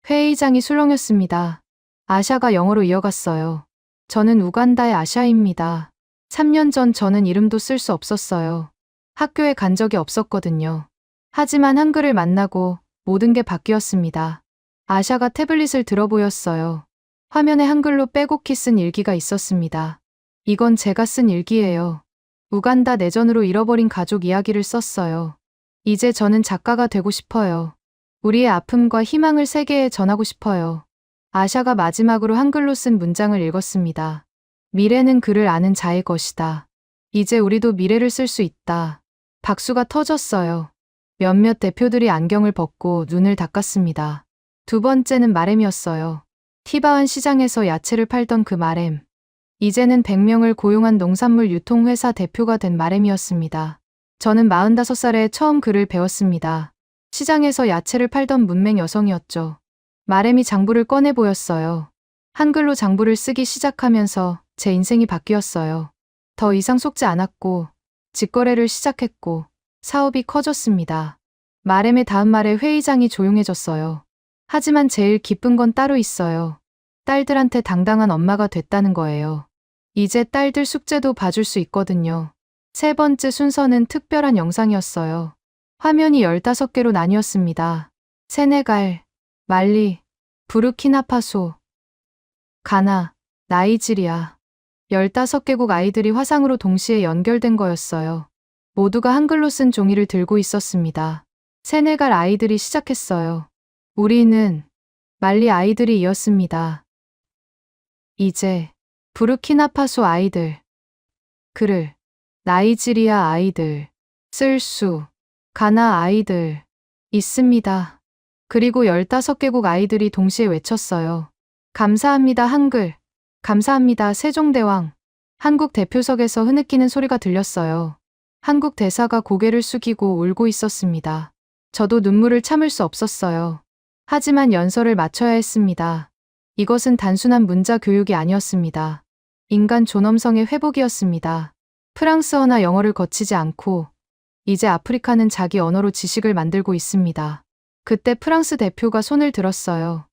회의장이 술렁였습니다. 아샤가 영어로 이어갔어요. 저는 우간다의 아샤입니다. 3년 전 저는 이름도 쓸 수 없었어요. 학교에 간 적이 없었거든요. 하지만 한글을 만나고 모든 게 바뀌었습니다. 아샤가 태블릿을 들어 보였어요. 화면에 한글로 빼곡히 쓴 일기가 있었습니다. 이건 제가 쓴 일기예요. 우간다 내전으로 잃어버린 가족 이야기를 썼어요. 이제 저는 작가가 되고 싶어요. 우리의 아픔과 희망을 세계에 전하고 싶어요. 아샤가 마지막으로 한글로 쓴 문장을 읽었습니다. 미래는 그를 아는 자의 것이다. 이제 우리도 미래를 쓸 수 있다. 박수가 터졌어요. 몇몇 대표들이 안경을 벗고 눈을 닦았습니다. 두 번째는 마렘이었어요. 티바완 시장에서 야채를 팔던 그 마렘. 이제는 100명을 고용한 농산물 유통회사 대표가 된 마렘이었습니다. 저는 45살에 처음 글을 배웠습니다. 시장에서 야채를 팔던 문맹 여성이었죠. 마렘이 장부를 꺼내 보였어요. 한글로 장부를 쓰기 시작하면서 제 인생이 바뀌었어요. 더 이상 속지 않았고 직거래를 시작했고 사업이 커졌습니다. 마렘의 다음 말에 회의장이 조용해졌어요. 하지만 제일 기쁜 건 따로 있어요. 딸들한테 당당한 엄마가 됐다는 거예요. 이제 딸들 숙제도 봐줄 수 있거든요. 세 번째 순서는 특별한 영상이었어요. 화면이 15개로 나뉘었습니다. 세네갈, 말리, 부르키나파소, 가나, 나이지리아. 15개국 아이들이 화상으로 동시에 연결된 거였어요. 모두가 한글로 쓴 종이를 들고 있었습니다. 세네갈 아이들이 시작했어요. 우리는 말리 아이들이 이었습니다. 이제 부르키나파소 아이들, 글을 나이지리아 아이들, 쓸 수, 가나 아이들 있습니다. 그리고 15개국 아이들이 동시에 외쳤어요. 감사합니다 한글, 감사합니다 세종대왕. 한국 대표석에서 흐느끼는 소리가 들렸어요. 한국 대사가 고개를 숙이고 울고 있었습니다. 저도 눈물을 참을 수 없었어요. 하지만 연설을 마쳐야 했습니다. 이것은 단순한 문자 교육이 아니었습니다. 인간 존엄성의 회복이었습니다. 프랑스어나 영어를 거치지 않고 이제 아프리카는 자기 언어로 지식을 만들고 있습니다. 그때 프랑스 대표가 손을 들었어요.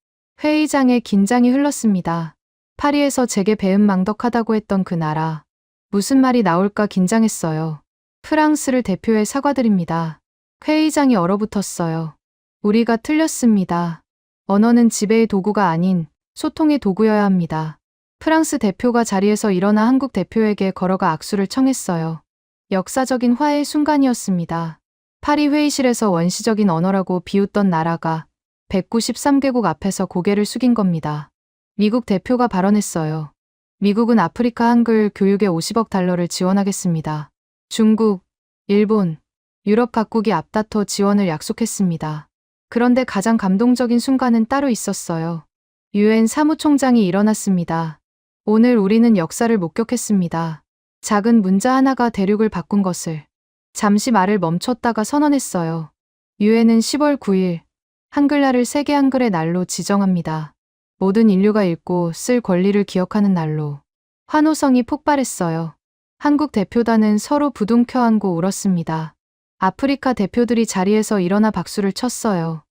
회의장에 긴장이 흘렀습니다. 파리에서 제게 배은망덕하다고 했던 그 나라. 무슨 말이 나올까 긴장했어요. 프랑스를 대표해 사과드립니다. 회의장이 얼어붙었어요. 우리가 틀렸습니다. 언어는 지배의 도구가 아닌 소통의 도구여야 합니다. 프랑스 대표가 자리에서 일어나 한국 대표에게 걸어가 악수를 청했어요. 역사적인 화해의 순간이었습니다. 파리 회의실에서 원시적인 언어라고 비웃던 나라가 193개국 앞에서 고개를 숙인 겁니다. 미국 대표가 발언했어요. 미국은 아프리카 한글 교육에 50억 달러를 지원하겠습니다. 중국, 일본, 유럽 각국이 앞다퉈 지원을 약속했습니다. 그런데 가장 감동적인 순간은 따로 있었어요. 유엔 사무총장이 일어났습니다. 오늘 우리는 역사를 목격했습니다. 작은 문자 하나가 대륙을 바꾼 것을. 잠시 말을 멈췄다가 선언했어요. 유엔은 10월 9일 한글날을 세계 한글의 날로 지정합니다. 모든 인류가 읽고 쓸 권리를 기억하는 날로. 환호성이 폭발했어요. 한국 대표단은 서로 부둥켜 안고 울었습니다. 아프리카 대표들이 자리에서 일어나 박수를 쳤어요.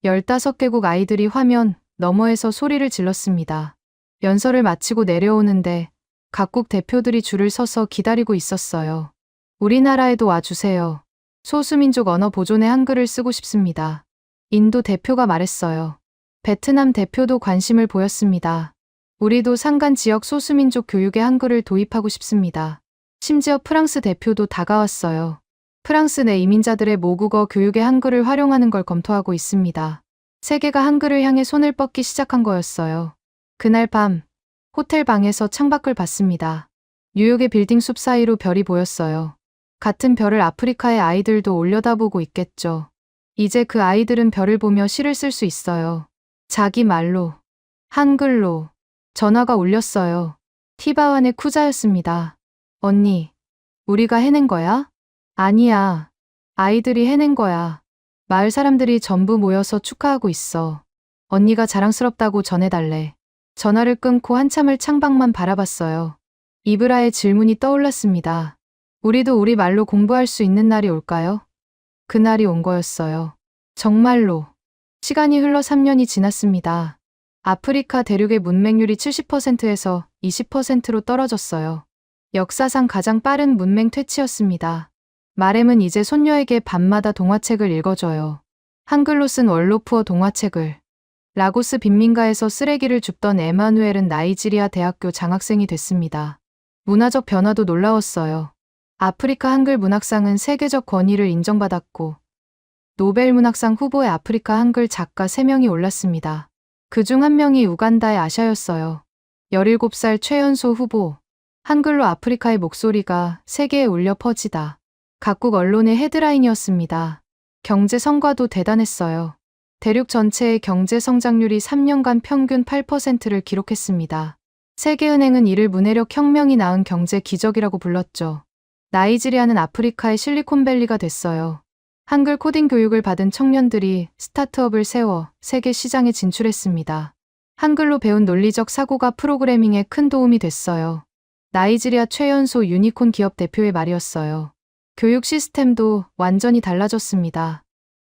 15개국 아이들이 화면 너머에서 소리를 질렀습니다. 연설을 마치고 내려오는데 각국 대표들이 줄을 서서 기다리고 있었어요. 우리나라에도 와주세요. 소수민족 언어 보존에 한글을 쓰고 싶습니다. 인도 대표가 말했어요. 베트남 대표도 관심을 보였습니다. 우리도 산간 지역 소수민족 교육에 한글을 도입하고 싶습니다. 심지어 프랑스 대표도 다가왔어요. 프랑스 내 이민자들의 모국어 교육에 한글을 활용하는 걸 검토하고 있습니다. 세계가 한글을 향해 손을 뻗기 시작한 거였어요. 그날 밤 호텔 방에서 창밖을 봤습니다. 뉴욕의 빌딩 숲 사이로 별이 보였어요. 같은 별을 아프리카의 아이들도 올려다보고 있겠죠. 이제 그 아이들은 별을 보며 시를 쓸 수 있어요. 자기 말로, 한글로. 전화가 울렸어요. 티바완의 쿠자였습니다. 언니, 우리가 해낸 거야? 아니야. 아이들이 해낸 거야. 마을 사람들이 전부 모여서 축하하고 있어. 언니가 자랑스럽다고 전해달래. 전화를 끊고 한참을 창밖만 바라봤어요. 이브라의 질문이 떠올랐습니다. 우리도 우리 말로 공부할 수 있는 날이 올까요? 그날이 온 거였어요. 정말로. 시간이 흘러 3년이 지났습니다. 아프리카 대륙의 문맹률이 70%에서 20%로 떨어졌어요. 역사상 가장 빠른 문맹 퇴치였습니다. 마렘은 이제 손녀에게 밤마다 동화책을 읽어줘요. 한글로 쓴 월로푸어 동화책을. 라고스 빈민가에서 쓰레기를 줍던 에마누엘은 나이지리아 대학교 장학생이 됐습니다. 문화적 변화도 놀라웠어요. 아프리카 한글 문학상은 세계적 권위를 인정받았고 노벨 문학상 후보에 아프리카 한글 작가 3명이 올랐습니다. 그중 한 명이 우간다의 아샤였어요. 17살 최연소 후보. 한글로 아프리카의 목소리가 세계에 울려 퍼지다. 각국 언론의 헤드라인이었습니다. 경제 성과도 대단했어요. 대륙 전체의 경제 성장률이 3년간 평균 8%를 기록했습니다. 세계은행은 이를 문해력 혁명이 낳은 경제 기적이라고 불렀죠. 나이지리아는 아프리카의 실리콘밸리가 됐어요. 한글 코딩 교육을 받은 청년들이 스타트업을 세워 세계 시장에 진출했습니다. 한글로 배운 논리적 사고가 프로그래밍에 큰 도움이 됐어요. 나이지리아 최연소 유니콘 기업 대표의 말이었어요. 교육 시스템도 완전히 달라졌습니다.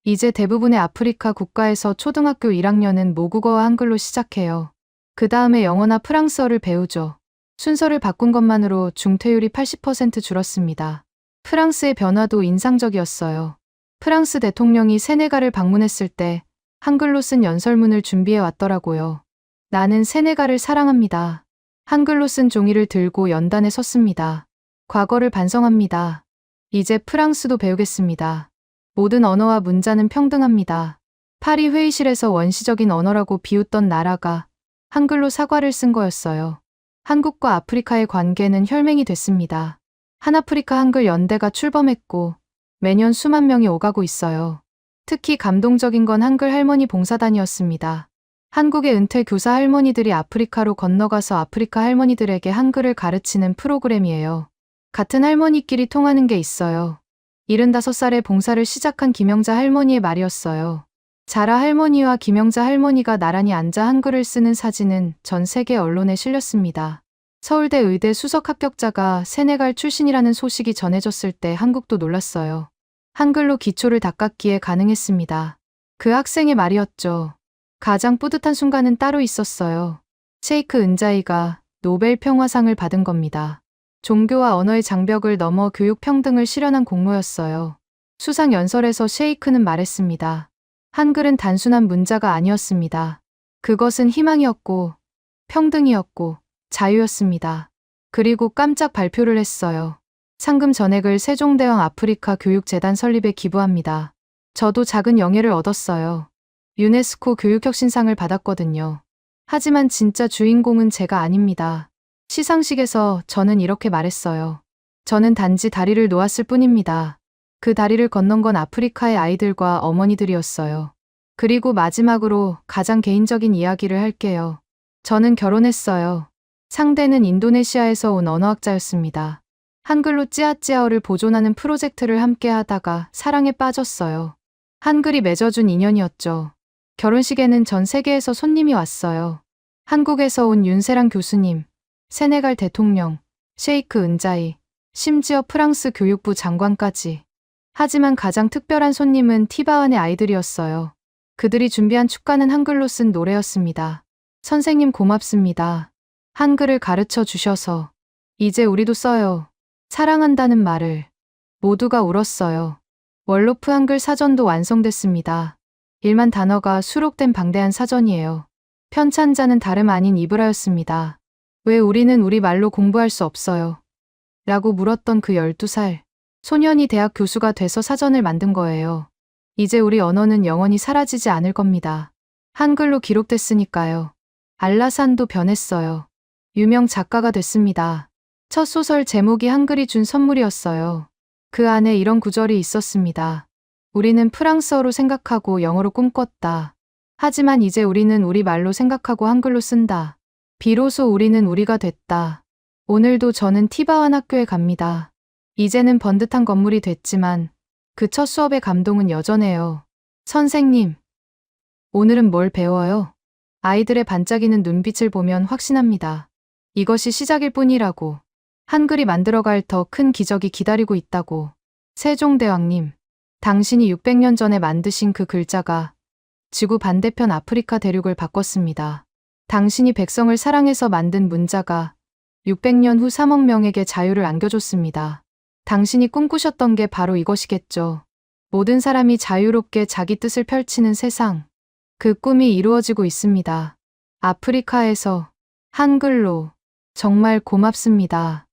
이제 대부분의 아프리카 국가에서 초등학교 1학년은 모국어와 한글로 시작해요. 그 다음에 영어나 프랑스어를 배우죠. 순서를 바꾼 것만으로 중퇴율이 80% 줄었습니다. 프랑스의 변화도 인상적이었어요. 프랑스 대통령이 세네갈을 방문했을 때 한글로 쓴 연설문을 준비해 왔더라고요. 나는 세네갈을 사랑합니다. 한글로 쓴 종이를 들고 연단에 섰습니다. 과거를 반성합니다. 이제 프랑스도 배우겠습니다. 모든 언어와 문자는 평등합니다. 파리 회의실에서 원시적인 언어라고 비웃던 나라가 한글로 사과를 쓴 거였어요. 한국과 아프리카의 관계는 혈맹이 됐습니다. 한아프리카 한글 연대가 출범했고 매년 수만 명이 오가고 있어요. 특히 감동적인 건 한글 할머니 봉사단이었습니다. 한국의 은퇴 교사 할머니들이 아프리카로 건너가서 아프리카 할머니들에게 한글을 가르치는 프로그램이에요. 같은 할머니끼리 통하는 게 있어요. 75살에 봉사를 시작한 김영자 할머니의 말이었어요. 자라 할머니와 김영자 할머니가 나란히 앉아 한글을 쓰는 사진은 전 세계 언론에 실렸습니다. 서울대 의대 수석 합격자가 세네갈 출신이라는 소식이 전해졌을 때 한국도 놀랐어요. 한글로 기초를 닦았기에 가능했습니다. 그 학생의 말이었죠. 가장 뿌듯한 순간은 따로 있었어요. 셰이크 은자이가 노벨 평화상을 받은 겁니다. 종교와 언어의 장벽을 넘어 교육 평등을 실현한 공로였어요. 수상 연설에서 셰이크는 말했습니다. 한글은 단순한 문자가 아니었습니다. 그것은 희망이었고 평등이었고 자유였습니다. 그리고 깜짝 발표를 했어요. 상금 전액을 세종대왕 아프리카 교육재단 설립에 기부합니다. 저도 작은 영예를 얻었어요. 유네스코 교육혁신상을 받았거든요. 하지만 진짜 주인공은 제가 아닙니다. 시상식에서 저는 이렇게 말했어요. 저는 단지 다리를 놓았을 뿐입니다. 그 다리를 건넌 건 아프리카의 아이들과 어머니들이었어요. 그리고 마지막으로 가장 개인적인 이야기를 할게요. 저는 결혼했어요. 상대는 인도네시아에서 온 언어학자였습니다. 한글로 찌아찌아어를 보존하는 프로젝트를 함께 하다가 사랑에 빠졌어요. 한글이 맺어준 인연이었죠. 결혼식에는 전 세계에서 손님이 왔어요. 한국에서 온 윤세랑 교수님, 세네갈 대통령, 셰이크 은자이, 심지어 프랑스 교육부 장관까지. 하지만 가장 특별한 손님은 티바완의 아이들이었어요. 그들이 준비한 축가는 한글로 쓴 노래였습니다. 선생님 고맙습니다. 한글을 가르쳐 주셔서. 이제 우리도 써요. 사랑한다는 말을. 모두가 울었어요. 월로프 한글 사전도 완성됐습니다. 1만 단어가 수록된 방대한 사전이에요. 편찬자는 다름 아닌 이브라였습니다. 왜 우리는 우리 말로 공부할 수 없어요? 라고 물었던 그 12살. 소년이 대학 교수가 돼서 사전을 만든 거예요. 이제 우리 언어는 영원히 사라지지 않을 겁니다. 한글로 기록됐으니까요. 알라산도 변했어요. 유명 작가가 됐습니다. 첫 소설 제목이 한글이 준 선물이었어요. 그 안에 이런 구절이 있었습니다. 우리는 프랑스어로 생각하고 영어로 꿈꿨다. 하지만 이제 우리는 우리 말로 생각하고 한글로 쓴다. 비로소 우리는 우리가 됐다. 오늘도 저는 티바완 학교에 갑니다. 이제는 번듯한 건물이 됐지만 그 첫 수업의 감동은 여전해요. 선생님, 오늘은 뭘 배워요? 아이들의 반짝이는 눈빛을 보면 확신합니다. 이것이 시작일 뿐이라고. 한글이 만들어갈 더 큰 기적이 기다리고 있다고. 세종대왕님, 당신이 600년 전에 만드신 그 글자가 지구 반대편 아프리카 대륙을 바꿨습니다. 당신이 백성을 사랑해서 만든 문자가 600년 후 3억 명에게 자유를 안겨줬습니다. 당신이 꿈꾸셨던 게 바로 이것이겠죠. 모든 사람이 자유롭게 자기 뜻을 펼치는 세상. 그 꿈이 이루어지고 있습니다. 아프리카에서 한글로. 정말 고맙습니다.